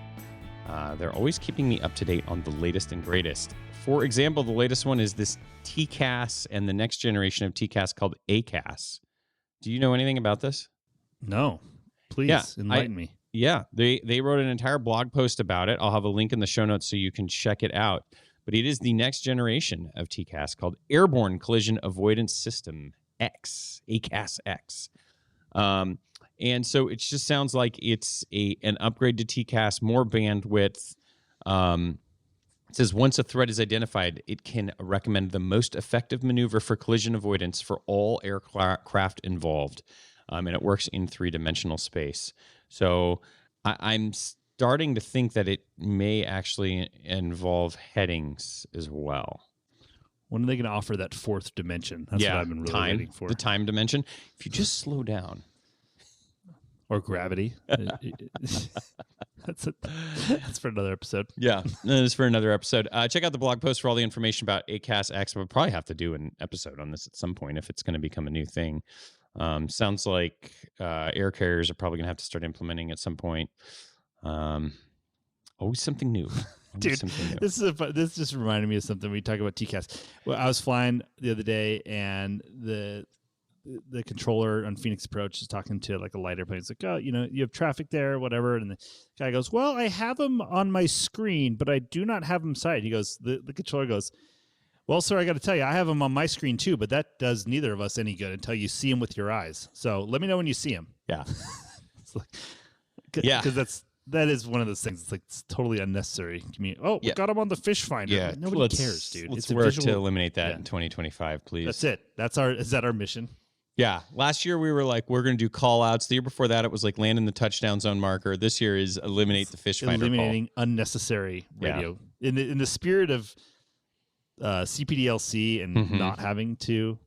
They're always keeping me up to date on the latest and greatest. For example, the latest one is this TCAS and the next generation of TCAS called ACAS. Do you know anything about this? No. Please enlighten me. Yeah, they wrote an entire blog post about it. I'll have a link in the show notes so you can check it out. But it is the next generation of TCAS called Airborne Collision Avoidance System X, ACAS X. And so it just sounds like it's an upgrade to TCAS, more bandwidth, It says once a threat is identified, it can recommend the most effective maneuver for collision avoidance for all aircraft involved. And it works in 3-dimensional space. So I'm starting to think that it may actually involve headings as well. When are they going to offer that fourth dimension? That's what I've been really waiting for. The time dimension. If you just slow down. Or gravity. That's for another episode. Yeah, that's for another episode. Check out the blog post for all the information about ACAS X. We'll probably have to do an episode on this at some point if it's going to become a new thing. Sounds like air carriers are probably going to have to start implementing at some point. Always something new. Dude, this just reminded me of something. We talk about TCAS. Well, I was flying the other day, and the controller on Phoenix Approach is talking to like a light airplane. It's like, oh, you have traffic there, whatever. And the guy goes, well, I have them on my screen, but I do not have them sighted. He goes, the controller goes, well, sir, I got to tell you, I have them on my screen too, but that does neither of us any good until you see them with your eyes. So let me know when you see them. Yeah. It's like, because that is one of those things. It's like it's totally unnecessary. We got them on the fish finder. Yeah. Like, nobody cares, dude. Let's work to eliminate that in 2025, please. That's it. Is that our mission? Yeah. Last year we were like, we're going to do call outs. The year before that, it was like land in the touchdown zone marker. This year is eliminate the fish finder. Eliminating unnecessary radio. Yeah. In the spirit of CPDLC and not having to,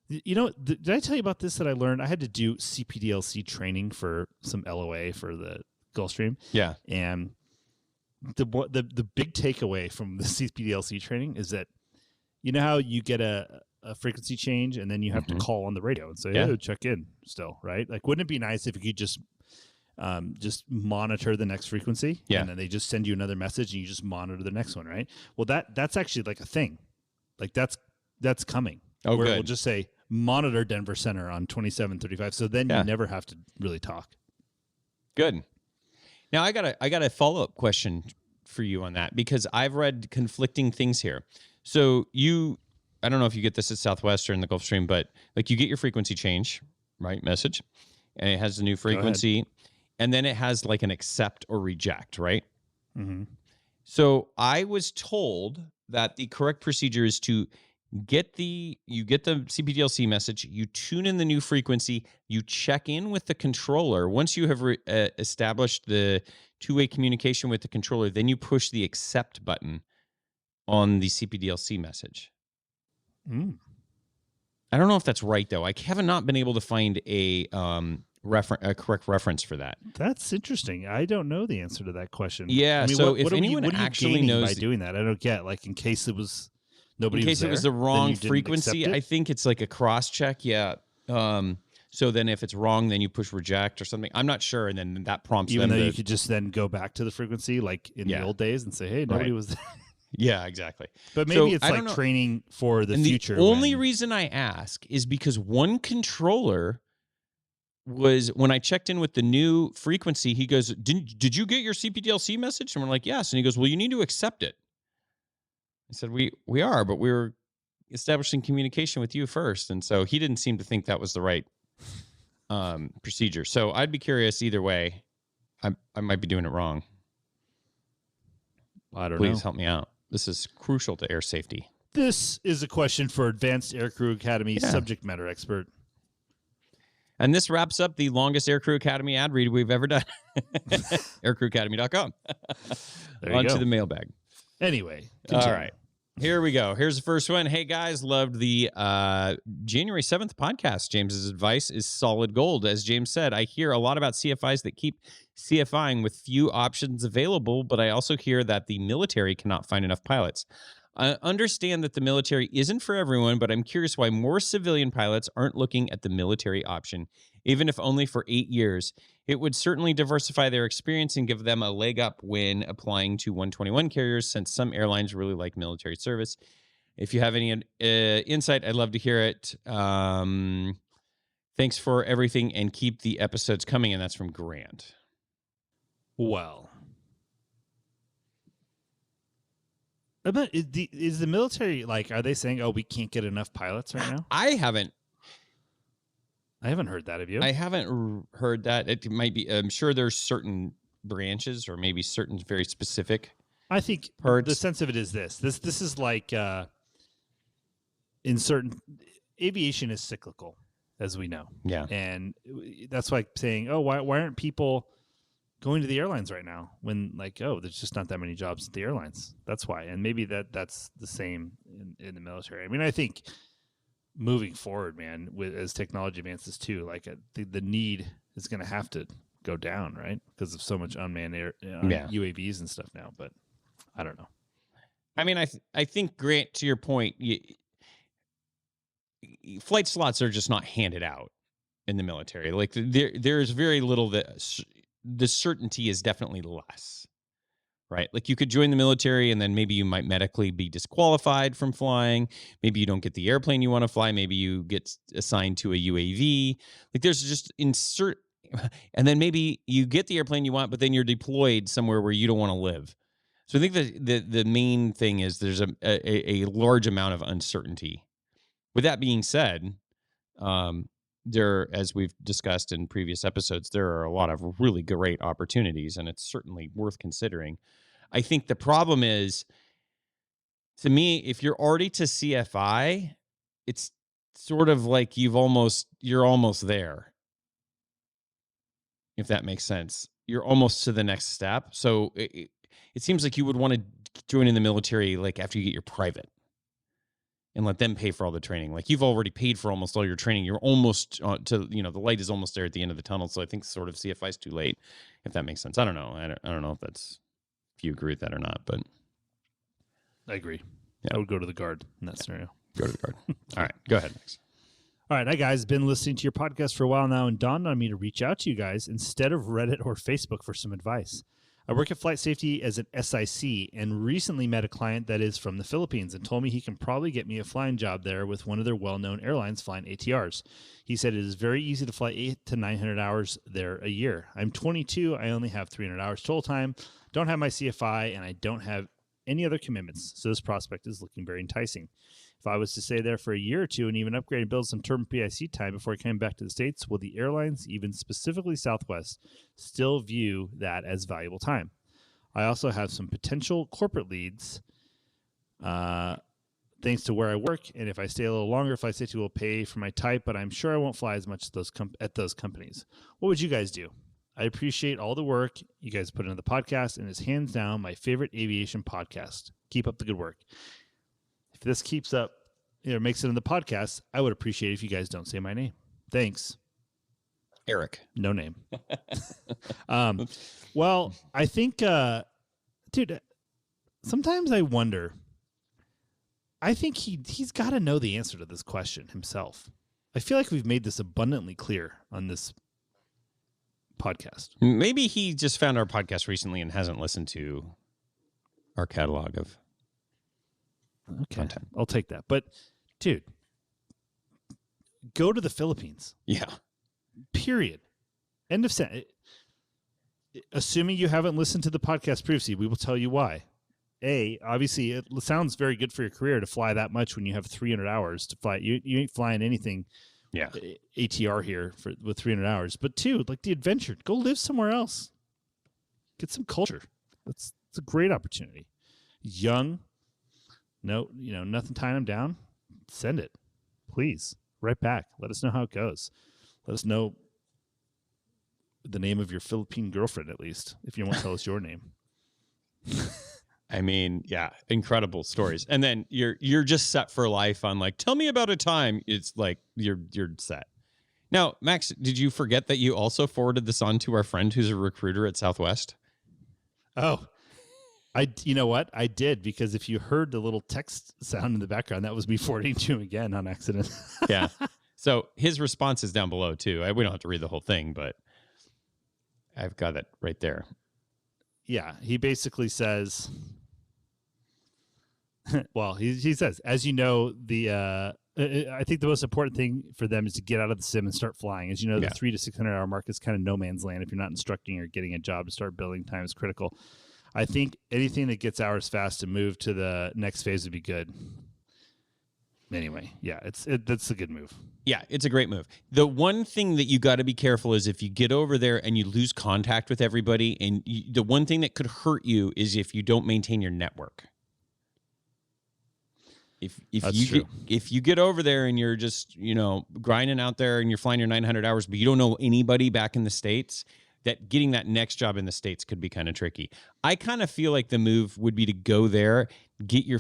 did I tell you about this that I learned? I had to do CPDLC training for some LOA for the Gulfstream. Yeah. And the big takeaway from the CPDLC training is that, how you get a frequency change and then you have to call on the radio and say, hey, check in still, right? Like, wouldn't it be nice if you could just monitor the next frequency and then they just send you another message and you just monitor the next one, right? Well, that's actually like a thing. Like that's coming. Oh, where good. We'll just say monitor Denver Center on 2735. So then you never have to really talk. Good. Now I got a follow-up question for you on that because I've read conflicting things here. So I don't know if you get this at Southwest or in the Gulfstream, but like you get your frequency change, right? Message, and it has the new frequency, and then it has like an accept or reject, right? Mm-hmm. So I was told that the correct procedure is to get the CPDLC message, you tune in the new frequency, you check in with the controller. Once you have established the two-way communication with the controller, then you push the accept button on the CPDLC message. I don't know if that's right though. I have not been able to find a correct reference for that. That's interesting. I don't know the answer to that question. Yeah. I mean, so what if anyone actually knows by doing that, I don't get. Like in case it was nobody. In case was there, it was the wrong then you didn't frequency, accept it? I think it's like a cross check. Yeah. So then if it's wrong, then you push reject or something. I'm not sure, and then that prompts even them. Though you could just then go back to the frequency like in the old days and say, hey, nobody was there. Yeah, exactly. But maybe it's like training for the future. The only reason I ask is because one controller was, when I checked in with the new frequency, he goes, did you get your CPDLC message? And we're like, yes. And he goes, well, you need to accept it. I said, we are, but we were establishing communication with you first. And so he didn't seem to think that was the right procedure. So I'd be curious either way. I might be doing it wrong. I don't know. Please help me out. This is crucial to air safety. This is a question for Advanced Aircrew Academy subject matter expert. And this wraps up the longest Aircrew Academy ad read we've ever done. Aircrewacademy.com. On to the mailbag. Anyway. Continue. All right. Here we go. Here's the first one. Hey, guys, loved the January 7th podcast. James's advice is solid gold. As James said, I hear a lot about CFIs that keep CFIing with few options available, but I also hear that the military cannot find enough pilots. I understand that the military isn't for everyone, but I'm curious why more civilian pilots aren't looking at the military option, even if only for 8 years. It would certainly diversify their experience and give them a leg up when applying to 121 carriers, since some airlines really like military service. If you have any insight, I'd love to hear it. Thanks for everything and keep the episodes coming. And that's from Grant. Well, is the military like? Are they saying, "Oh, we can't get enough pilots right now"? I haven't heard that. Have you? I haven't heard that. It might be. I'm sure there's certain branches or maybe certain very specific. I think parts. the sense of it is this is like in certain aviation is cyclical, as we know. Yeah. And that's like saying, oh, why aren't people going to the airlines right now when like, oh, there's just not that many jobs at the airlines. That's why. And maybe that's the same in the military. I mean, I think moving forward, man, as technology advances too, like the need is going to have to go down, right? Because of so much unmanned UAVs and stuff now. But I don't know. I mean, I think, Grant, to your point, flight slots are just not handed out in the military. Like there's very little that the certainty is definitely less, right? Like you could join the military and then maybe you might medically be disqualified from flying. Maybe you don't get the airplane you want to fly. Maybe you get assigned to a UAV. Like there's just and then maybe you get the airplane you want, but then you're deployed somewhere where you don't want to live. So I think the main thing is there's a large amount of uncertainty. With that being said, there, as we've discussed in previous episodes, there are a lot of really great opportunities, and it's certainly worth considering. I think the problem is, to me, if you're already to CFI, it's sort of like you're almost there. If that makes sense, you're almost to the next step. So it seems like you would want to join in the military like after you get your private, and let them pay for all the training. Like you've already paid for almost all your training. You're almost the light is almost there at the end of the tunnel. So I think sort of CFI is too late, if that makes sense. I don't know. I don't know if you agree with that or not, but I agree. Yeah. I would go to the Guard in that scenario. Go to the Guard. All right, go ahead, Max. All right, hi guys. Been listening to your podcast for a while now and dawned on me to reach out to you guys instead of Reddit or Facebook for some advice. I work at Flight Safety as an SIC and recently met a client that is from the Philippines and told me he can probably get me a flying job there with one of their well-known airlines flying ATRs. He said it is very easy to fly 800 to 900 hours there a year. I'm 22. I only have 300 hours total time, don't have my CFI, and I don't have any other commitments, so this prospect is looking very enticing. If I was to stay there for a year or two and even upgrade and build some term PIC time before I came back to the States, will the airlines, even specifically Southwest, still view that as valuable time? I also have some potential corporate leads thanks to where I work, and if I stay a little longer, Flight Safety will pay for my type, but I'm sure I won't fly as much at those companies. What would you guys do? I appreciate all the work you guys put into the podcast, and it's hands down my favorite aviation podcast. Keep up the good work. If this keeps up, makes it in the podcast, I would appreciate it if you guys don't say my name. Thanks. Eric. No name. Well, I think, dude, sometimes I wonder, I think he's got to know the answer to this question himself. I feel like we've made this abundantly clear on this podcast. Maybe he just found our podcast recently and hasn't listened to our catalog of content. I'll take that. But, dude, go to the Philippines. Yeah. Period. End of sentence. Assuming you haven't listened to the podcast previously, we will tell you why. Obviously, it sounds very good for your career to fly that much when you have 300 hours to fly. You ain't flying anything ATR here with 300 hours. But two, like the adventure, go live somewhere else. Get some culture. It's a great opportunity. Young, nothing tying them down. Send it, please. Right back. Let us know how it goes. Let us know the name of your Philippine girlfriend, at least, if you won't tell us your name. I mean, yeah, incredible stories. And then you're just set for life on like, tell me about a time. It's like you're set. Now, Max, did you forget that you also forwarded this on to our friend who's a recruiter at Southwest? Oh, you know what? I did, because if you heard the little text sound in the background, that was me forwarding to him again on accident. Yeah. So his response is down below too. We don't have to read the whole thing, but I've got it right there. Yeah. He basically says, well, he says, as you know, I think the most important thing for them is to get out of the sim and start flying. As you know, the 300 to 600 hour mark is kind of no man's land. If you're not instructing or getting a job to start building time is critical. I think anything that gets hours fast to move to the next phase would be good. Anyway, yeah, that's a good move. Yeah, it's a great move. The one thing that you got to be careful is if you get over there and you lose contact with everybody, and the one thing that could hurt you is if you don't maintain your network. If you get over there and you're just, grinding out there and you're flying your 900 hours, but you don't know anybody back in the States, that getting that next job in the States could be kind of tricky. I kind of feel like the move would be to go there, get your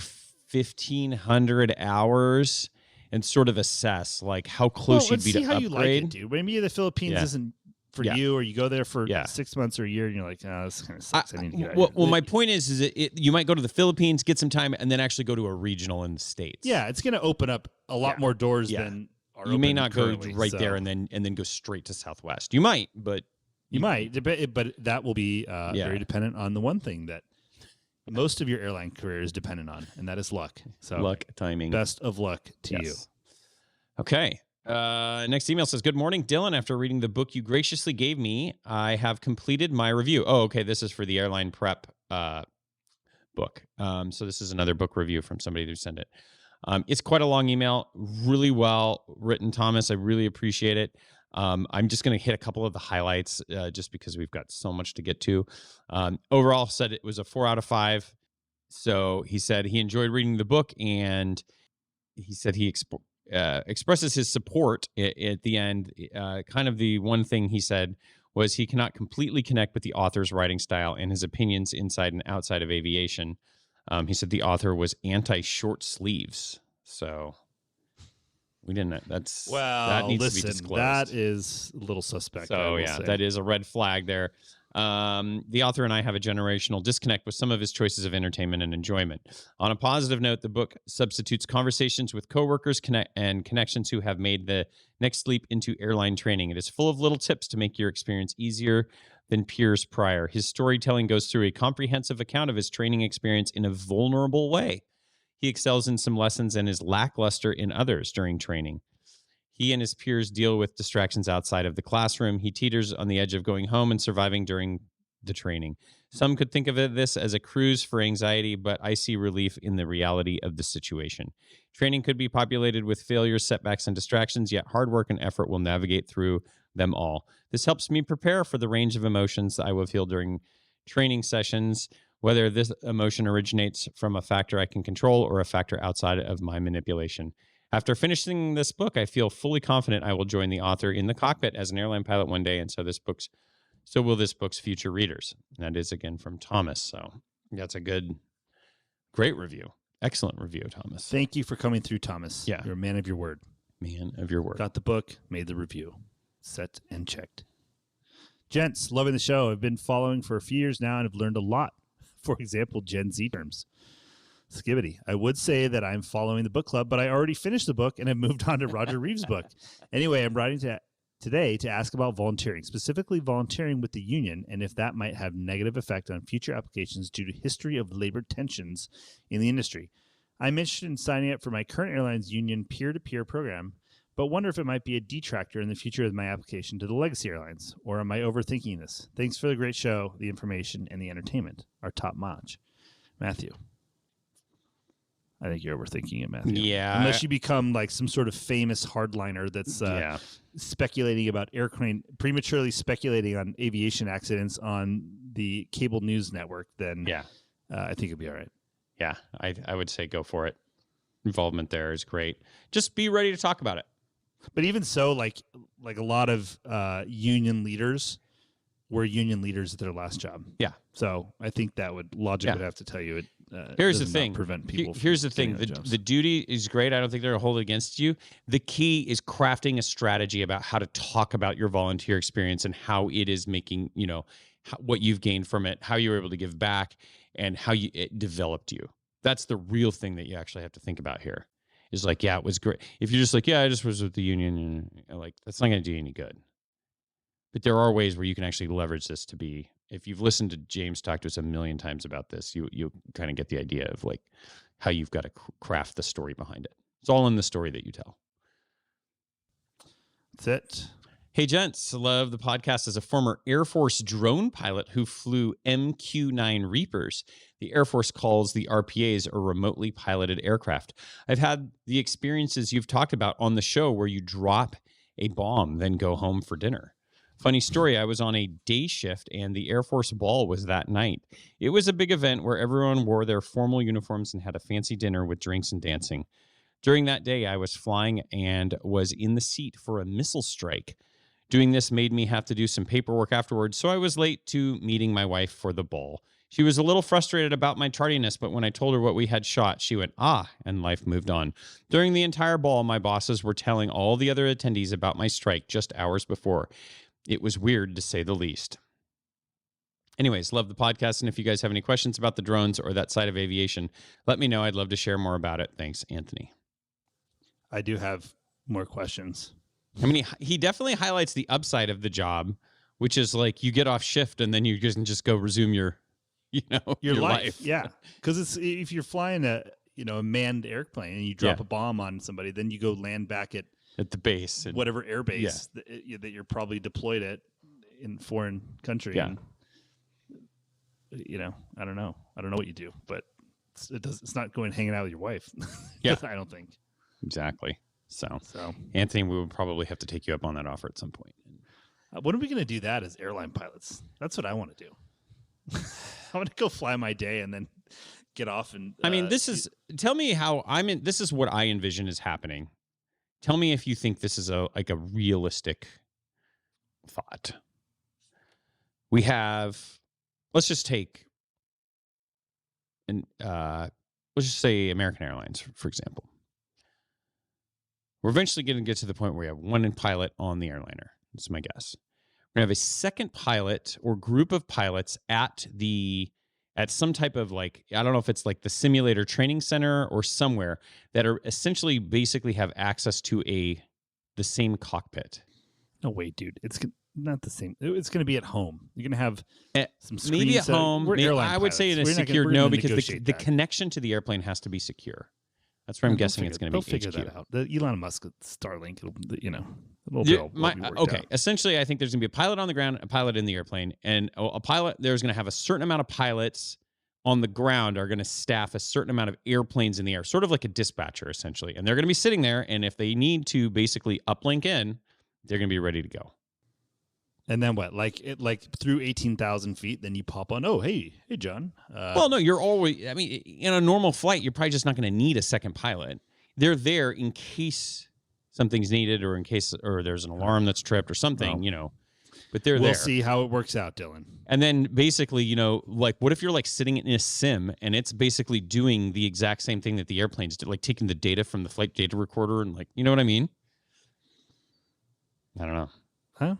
1,500 hours, and sort of assess like how close you'd be to upgrade. You like it, dude. Maybe the Philippines isn't for you, or you go there for 6 months or a year, and you're like, this kind of sucks. I need to get out. Well, my point is you might go to the Philippines, get some time, and then actually go to a regional in the States. Yeah, it's going to open up a lot more doors than are you may not currently, go right there and then go straight to Southwest. You might, but you might, but that will be very dependent on the one thing that most of your airline career is dependent on, and that is luck. So luck, timing. Best of luck to you. Okay. Next email says, "Good morning, Dylan. After reading the book you graciously gave me, I have completed my review." Oh, okay. This is for the airline prep book. So this is another book review from somebody who sent it. It's quite a long email, really well written, Thomas. I really appreciate it. I'm just going to hit a couple of the highlights just because we've got so much to get to. Overall, said it was a 4 out of 5. So he said he enjoyed reading the book, and he said he expresses his support at the end. Kind of the one thing he said was he cannot completely connect with the author's writing style and his opinions inside and outside of aviation. He said the author was anti-short sleeves. So we didn't. That needs to be disclosed. That is a little suspect. So that is a red flag there. The author and I have a generational disconnect with some of his choices of entertainment and enjoyment. On a positive note, the book substitutes conversations with coworkers and connections who have made the next leap into airline training. It is full of little tips to make your experience easier than peers prior. His storytelling goes through a comprehensive account of his training experience in a vulnerable way. He excels in some lessons and is lackluster in others during training. He and his peers deal with distractions outside of the classroom. He teeters on the edge of going home and surviving during the training. Some could think of this as a cruise for anxiety, but I see relief in the reality of the situation. Training could be populated with failures, setbacks, and distractions, yet hard work and effort will navigate through them all. This helps me prepare for the range of emotions I will feel during training sessions, whether this emotion originates from a factor I can control or a factor outside of my manipulation. After finishing this book, I feel fully confident I will join the author in the cockpit as an airline pilot one day, and so will this book's future readers. And that is, again, from Thomas. So that's a great review. Excellent review, Thomas. Thank you for coming through, Thomas. Yeah. You're a man of your word. Man of your word. Got the book, made the review. Set and checked. Gents, loving the show. I've been following for a few years now and have learned a lot. For example, Gen Z terms. Skibbity. I would say that I'm following the book club, but I already finished the book and have moved on to Roger Reeves' book. Anyway, I'm writing today to ask about volunteering, specifically volunteering with the union, and if that might have negative effect on future applications due to history of labor tensions in the industry. I'm interested in signing up for my current airline's union peer-to-peer program, but wonder if it might be a detractor in the future of my application to the legacy airlines, or am I overthinking this? Thanks for the great show, the information, and the entertainment are top-notch. Matthew. I think you're overthinking it, Matthew. Yeah. Unless you become like some sort of famous hardliner that's speculating about prematurely speculating on aviation accidents on the cable news network, then I think it'll be all right. Yeah, I would say go for it. Involvement there is great. Just be ready to talk about it. But even so, like a lot of union leaders were union leaders at their last job. Yeah. So I think that would logically have to tell you it. Here's the thing. Prevent people. Here's the thing. The duty is great. I don't think they're going to hold it against you. The key is crafting a strategy about how to talk about your volunteer experience and how it is making, what you've gained from it, how you were able to give back, and how it developed you. That's the real thing that you actually have to think about here. Is like, it was great. If you're just like, I just was with the union, and like, that's not going to do you any good. But there are ways where you can actually leverage this to be. If you've listened to James talk to us a million times about this, you kind of get the idea of like how you've got to craft the story behind it. It's all in the story that you tell. That's it. Hey, gents, love the podcast. As a former Air Force drone pilot who flew MQ-9 Reapers, the Air Force calls the RPAs or remotely piloted aircraft. I've had the experiences you've talked about on the show where you drop a bomb, then go home for dinner. Funny story, I was on a day shift and the Air Force ball was that night. It was a big event where everyone wore their formal uniforms and had a fancy dinner with drinks and dancing. During that day, I was flying and was in the seat for a missile strike. Doing this made me have to do some paperwork afterwards, so I was late to meeting my wife for the ball. She was a little frustrated about my tardiness, but when I told her what we had shot, she went, and life moved on. During the entire ball, my bosses were telling all the other attendees about my strike just hours before. It was weird, to say the least. Anyways, love the podcast, and if you guys have any questions about the drones or that side of aviation, let me know. I'd love to share more about it. Thanks, Anthony. I do have more questions. I mean, he definitely highlights the upside of the job, which is like you get off shift and then you can just go resume your life. Yeah, because it's if you're flying a manned airplane and you drop a bomb on somebody, then you go land back at the base, whatever air base that you're probably deployed at in foreign country. Yeah. And, I don't know what you do, but it's not going hanging out with your wife. Yeah, I don't think exactly. So, So Anthony, we would probably have to take you up on that offer at some point. when are we going to do that as airline pilots? That's what I want to do. I want to go fly my day and then get off. And I mean, tell me how this is what I envision is happening. Tell me if you think this is a realistic thought. We have, let's just take, let's just say American Airlines, for example. We're eventually going to get to the point where we have one pilot on the airliner. That's my guess. We're going to have a second pilot or group of pilots at some type of I don't know if it's like the simulator training center or somewhere that are essentially basically have access to the same cockpit. No, wait, dude. It's not the same. It's going to be at home. You're going to have some screens. Maybe at home. We're airline I would say in a pilots. secure, we're gonna because the negotiate connection to the airplane has to be secure. That's where I'm guessing it's going to be. They'll figure HQ. that out. The Elon Musk Starlink, it'll be all worked Okay. out. Essentially, I think there's going to be a pilot on the ground, a pilot in the airplane, and a pilot. There's going to have a certain amount of pilots on the ground are going to staff a certain amount of airplanes in the air, sort of like a dispatcher, essentially. And they're going to be sitting there, and if they need to basically uplink in, they're going to be ready to go. And then what? Like through 18,000 feet, then you pop on. Oh, hey, John. Well, no, you're always. I mean, in a normal flight, you're probably just not going to need a second pilot. They're there in case something's needed, or in case there's an alarm that's tripped or something. But they're there. We'll see how it works out, Dylan. And then basically, what if you're sitting in a sim and it's basically doing the exact same thing that the airplanes do, like taking the data from the flight data recorder and you know what I mean? I don't know. Huh?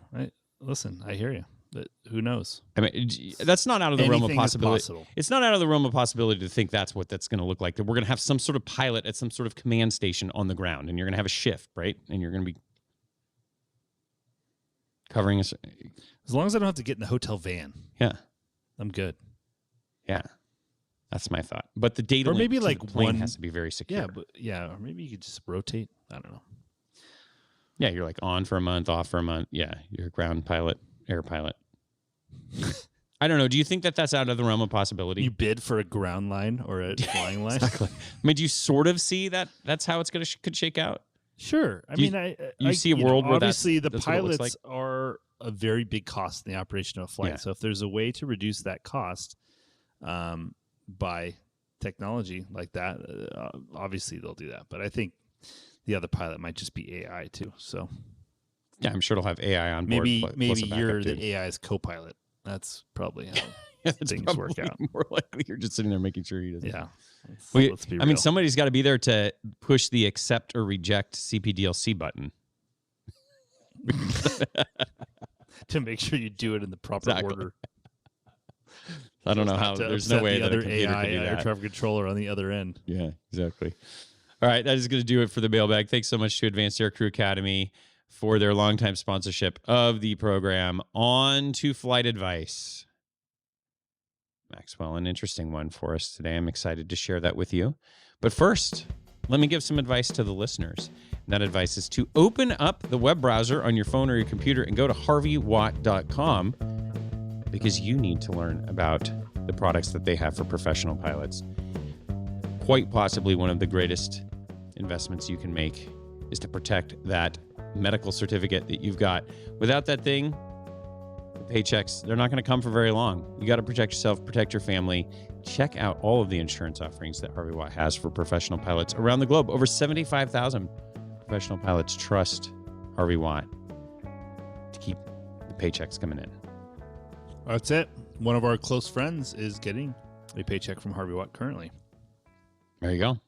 Listen, I hear you. But who knows? I mean, that's not out of the realm of Anything is possibility. possible. It's not out of the realm of possibility to think that's what that's going to look like. That we're going to have some sort of pilot at some sort of command station on the ground, and you're going to have a shift, right? And you're going to be covering us. As long as I don't have to get in the hotel van. Yeah. I'm good. Yeah. That's my thought. But the data Or link maybe to like the plane one has to be very secure. Or maybe you could just rotate. I don't know. Yeah, you're on for a month, off for a month. Yeah, you're a ground pilot, air pilot. I don't know. Do you think that that's out of the realm of possibility? You bid for a ground line or a flying line? Exactly. I mean, do you sort of see that that's how it's could shake out? Sure. You see a world where obviously the that's what it looks pilots are a very big cost in the operation of a flight. Yeah. So if there's a way to reduce that cost by technology like that, obviously they'll do that. But I think the other pilot might just be AI too. So yeah, I'm sure it'll have AI on board. maybe plus a backup you're dude. the AI's co-pilot. That's probably how That's things work probably out. More likely you're just sitting there making sure he doesn't. Yeah. Let's be I mean, real. somebody's got to be there to push the accept or reject CPDLC button. to make sure you do it in the proper Exactly. order. I don't know how. To There's no upset way the that a other computer AI can do air that. traffic controller on the other end. Yeah, exactly. All right, that is going to do it for the mailbag. Thanks so much to Advanced Aircrew Academy for their longtime sponsorship of the program. On to flight advice. Maxwell, an interesting one for us today. I'm excited to share that with you. But first, let me give some advice to the listeners. And that advice is to open up the web browser on your phone or your computer and go to harveywatt.com, because you need to learn about the products that they have for professional pilots. Quite possibly one of the greatest investments you can make is to protect that medical certificate that you've got. Without that thing, the paychecks, they're not going to come for very long. You got to protect yourself, protect your family. Check out all of the insurance offerings that Harvey Watt has for professional pilots around the globe. Over 75,000 professional pilots trust Harvey Watt to keep the paychecks coming in. That's it. One of our close friends is getting a paycheck from Harvey Watt currently. There you go.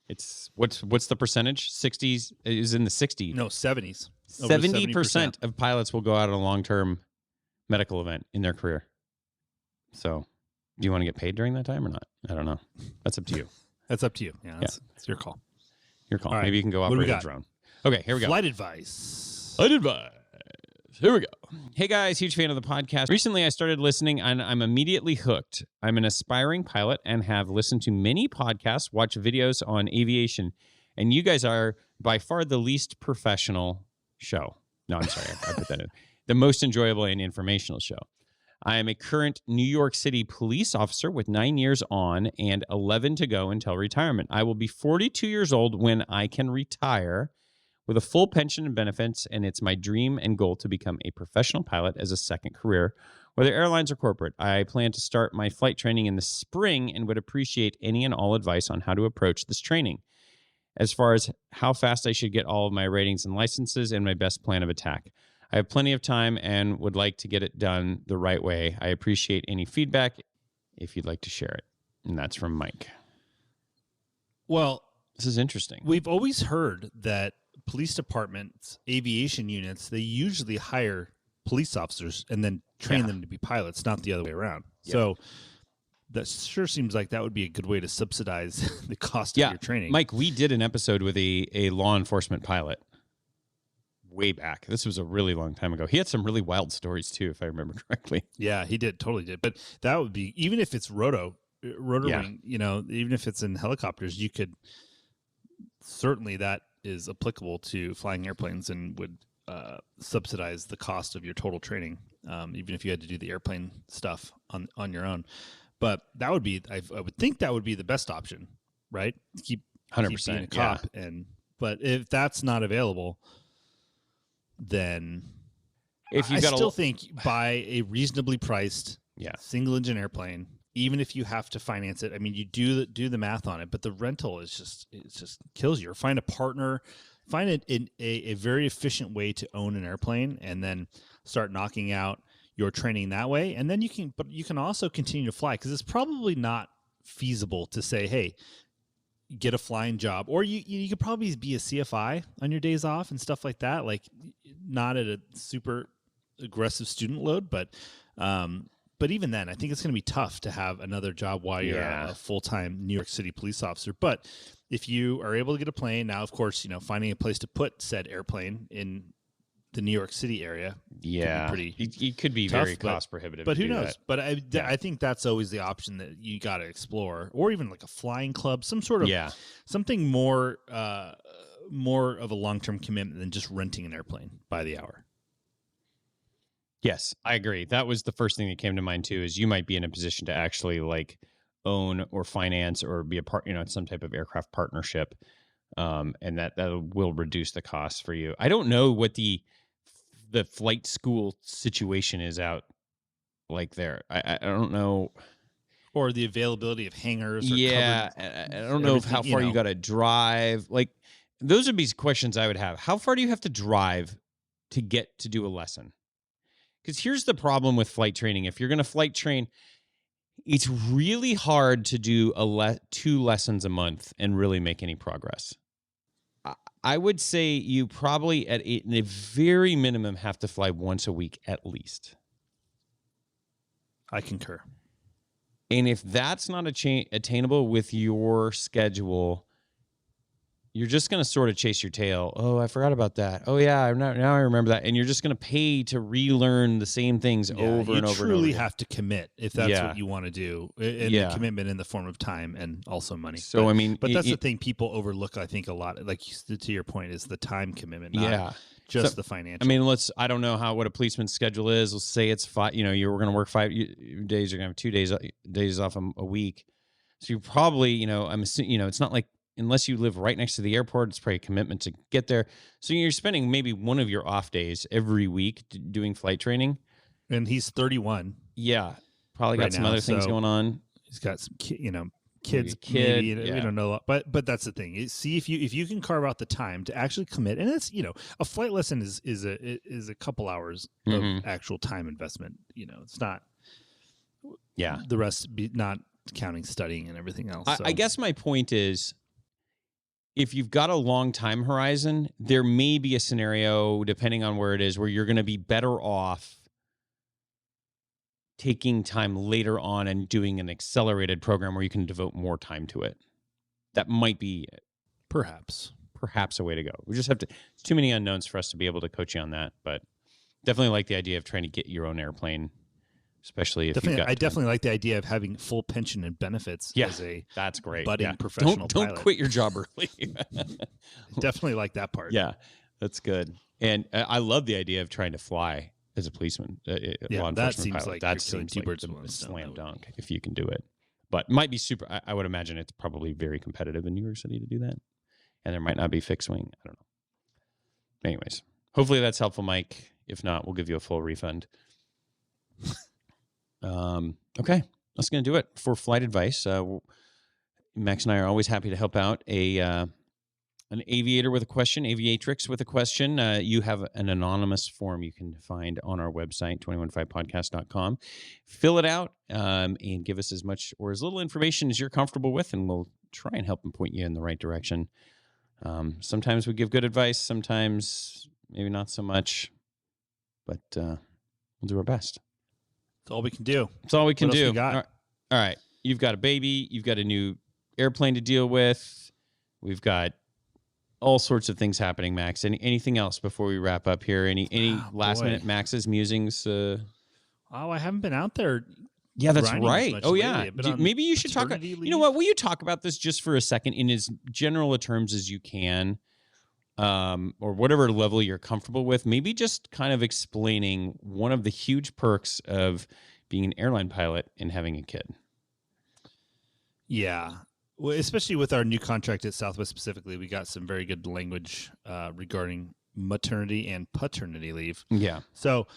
It's what's the percentage? 60s is in the 60s. No, 70s. Over 70% of pilots will go out on a long-term medical event in their career. So, do you want to get paid during that time or not? I don't know. That's up to you. That's up to you. Yeah, that's your call. Your call. All right. Maybe you can go What do we operate a got? drone. Okay, here we go. Flight advice. Flight advice. Here we go. Hey guys, huge fan of the podcast. Recently, I started listening and I'm immediately hooked. I'm an aspiring pilot and have listened to many podcasts, watched videos on aviation, and you guys are by far the least professional show. No, I'm sorry. I put that in. The most enjoyable and informational show. I am a current New York City police officer with 9 years on and 11 to go until retirement. I will be 42 years old when I can retire with a full pension and benefits, and it's my dream and goal to become a professional pilot as a second career, whether airlines or corporate. I plan to start my flight training in the spring and would appreciate any and all advice on how to approach this training, as far as how fast I should get all of my ratings and licenses and my best plan of attack. I have plenty of time and would like to get it done the right way. I appreciate any feedback if you'd like to share it. And that's from Mike. Well, this is interesting. We've always heard that police departments, aviation units, they usually hire police officers and then train them to be pilots, not the other way around. Yeah. So that sure seems like that would be a good way to subsidize the cost of your training. Mike, we did an episode with a law enforcement pilot way back. This was a really long time ago. He had some really wild stories too, if I remember correctly. Yeah, he did. Totally did. But that would be, even if it's rotor wing, even if it's in helicopters, you could certainly, that is applicable to flying airplanes and would subsidize the cost of your total training, even if you had to do the airplane stuff on your own. But that would be, I would think that would be the best option, right? Keep 100% being a cop. But if that's not available, then if I still think buy a reasonably priced single engine airplane, even if you have to finance it. I mean, you do the math on it, but the rental is just kills you. Or find a partner, find a very efficient way to own an airplane, and then start knocking out your training that way. And then you can also continue to fly, because it's probably not feasible to say, hey, get a flying job, or you could probably be a CFI on your days off and stuff like that, like not at a super aggressive student load, but even then, I think it's going to be tough to have another job while you're a full-time New York City police officer. But if you are able to get a plane, now, of course, finding a place to put said airplane in the New York City area, it could be tough, very cost prohibitive. But who knows? That. But I think that's always the option that you got to explore, or even like a flying club, some sort of something more of a long-term commitment than just renting an airplane by the hour. Yes, I agree. That was the first thing that came to mind too, is you might be in a position to actually like own or finance or be a part, some type of aircraft partnership. And that will reduce the costs for you. I don't know what the flight school situation is out like there. I don't know. Or the availability of hangars. Or I don't know how far you got to drive. Like, those would be questions I would have. How far do you have to drive to get to do a lesson? Because here's the problem with flight training. If you're going to flight train, it's really hard to do 2 lessons a month and really make any progress. I would say you probably at a very minimum have to fly once a week at least. I concur. And if that's not attainable with your schedule, you're just going to sort of chase your tail. Oh, I forgot about that. Oh, yeah, now I remember that. And you're just going to pay to relearn the same things over and over and over. You truly again. have to commit if that's what you want to do. And the commitment in the form of time and also money. So, but that's the thing people overlook, I think, a lot. Like to your point, is the time commitment, not just the financial. I mean, I don't know what a policeman's schedule is. Let's say it's 5, you're going to work 5 days. You're going to have 2 days off a week. So you probably, I'm assuming, it's not like, unless you live right next to the airport, it's probably a commitment to get there. So you're spending maybe one of your off days every week doing flight training. And he's 31. Yeah. Probably got some other things going on. He's got some, kids, maybe, we don't know. But that's the thing. See if you can carve out the time to actually commit. And it's, a flight lesson is a couple hours of actual time investment. It's not, the rest not counting studying and everything else. I guess my point is, if you've got a long time horizon, there may be a scenario, depending on where it is, where you're going to be better off taking time later on and doing an accelerated program where you can devote more time to it. That might be perhaps a way to go. We just have to, it's too many unknowns for us to be able to coach you on that, but definitely like the idea of trying to get your own airplane. Especially if I definitely like the idea of having full pension and benefits as that's great. budding professional don't pilot. Quit your job early. Definitely like that part. Yeah, that's good. And I love the idea of trying to fly as a policeman, law enforcement that seems pilot. like That seems like a slam dunk if you can do it. But might be super. I would imagine it's probably very competitive in New York City to do that, and there might not be fixed wing. I don't know. Anyways, hopefully that's helpful, Mike. If not, we'll give you a full refund. Okay, that's going to do it for flight advice. Max and I are always happy to help out an aviator with a question, aviatrix with a question. You have an anonymous form you can find on our website, 215podcast.com. Fill it out and give us as much or as little information as you're comfortable with, and we'll try and help and point you in the right direction. Sometimes we give good advice, sometimes maybe not so much, but we'll do our best. That's all we can do. That's all we can do. All right. You've got a baby. You've got a new airplane to deal with. We've got all sorts of things happening, Max. Anything else before we wrap up here? Any last minute Max's musings? I haven't been out there. Yeah, that's right. Oh, yeah. Maybe you should talk. You know what? Will you talk about this just for a second in as general terms as you can? Or whatever level you're comfortable with, maybe just kind of explaining one of the huge perks of being an airline pilot and having a kid. Yeah. Well, especially with our new contract at Southwest specifically, we got some very good language regarding maternity and paternity leave. Yeah. So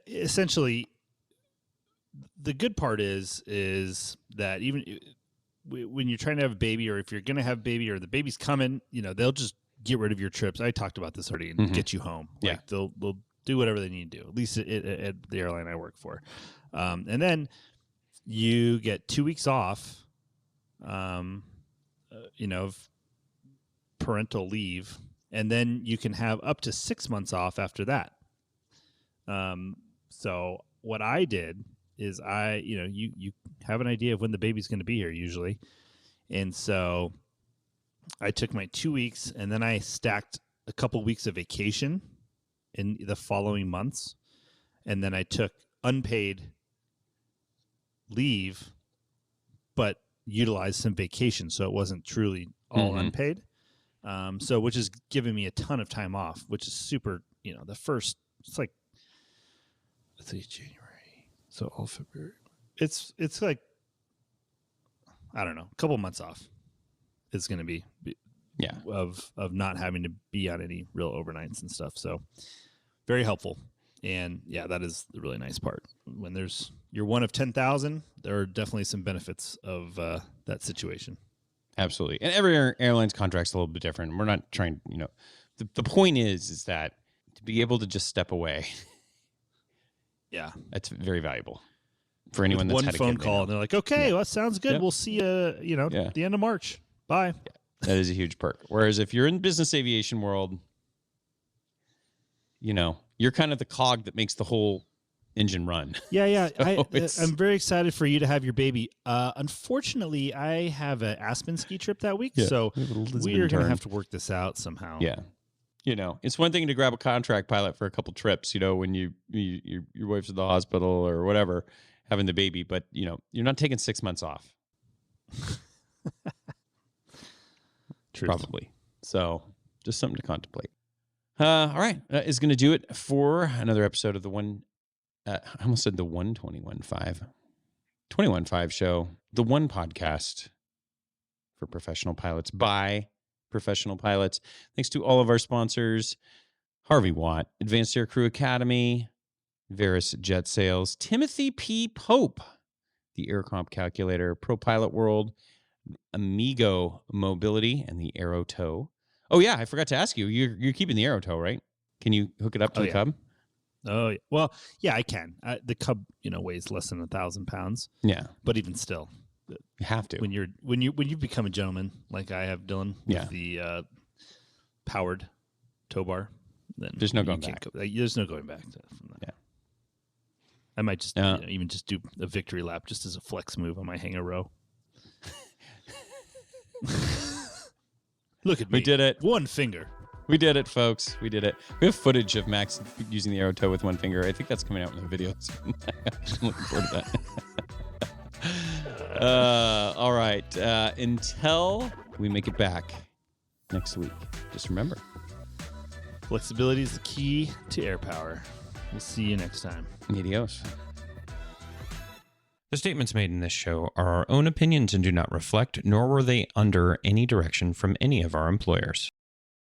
essentially, the good part is that even when you're trying to have a baby, or if you're going to have a baby or the baby's coming, they'll just get rid of your trips. I talked about this already, and get you home. Like they'll do whatever they need to do, at least at the airline I work for. And then you get 2 weeks off, of parental leave, and then you can have up to 6 months off after that. So what I did is you have an idea of when the baby's going to be here usually. And so I took my 2 weeks, and then I stacked a couple weeks of vacation in the following months. And then I took unpaid leave, but utilized some vacation. So it wasn't truly all unpaid. So which is giving me a ton of time off, which is super, the first, it's like, let's see, January. So all February. It's like, I don't know, a couple months off. Is going to be of not having to be on any real overnights and stuff. So very helpful. And that is the really nice part. When you're one of 10,000, there are definitely some benefits of that situation. Absolutely. And every airline's contract's a little bit different. We're not trying, the point is that to be able to just step away. Yeah. That's very valuable for anyone that's one had a phone kid call. And they're like, okay, well, that sounds good. Yep. We'll see you, at the end of March. Bye. Yeah, that is a huge perk. Whereas if you're in the business aviation world, you're kind of the cog that makes the whole engine run. Yeah. So I'm very excited for you to have your baby. Unfortunately, I have an Aspen ski trip that week, so we are going to have to work this out somehow. Yeah. It's one thing to grab a contract pilot for a couple trips, when your wife's at the hospital or whatever, having the baby, but you're not taking 6 months off. Truth. Probably. So just something to contemplate. All right. That is going to do it for another episode of the I almost said the 21.5 show, the one podcast for professional pilots by professional pilots. Thanks to all of our sponsors: Harvey Watt, Advanced Aircrew Academy, Veris Jet Sales, Timothy P. Pope, the AirComp Calculator, Pro Pilot World, Amigo Mobility, and the Aero Tow. Oh yeah, I forgot to ask you. You're keeping the Aero Tow, right? Can you hook it up to the Cub? Oh yeah. Well, yeah, I can. The Cub, weighs less than 1,000 pounds. Yeah, but even still, you have to. When you become a gentleman like I have, Dylan, with the powered tow bar, then there's no going back. There's no going back from that. Yeah. I might just even just do a victory lap just as a flex move on my hanger row. Look at me. We did it. One finger. We did it, folks. We did it. We have footage of Max using the Aero Tow with one finger. I think that's coming out in the video soon. I'm looking forward to that. All right. Until we make it back next week, just remember, flexibility is the key to air power. We'll see you next time. Adios. The statements made in this show are our own opinions and do not reflect, nor were they under any direction from any of our employers.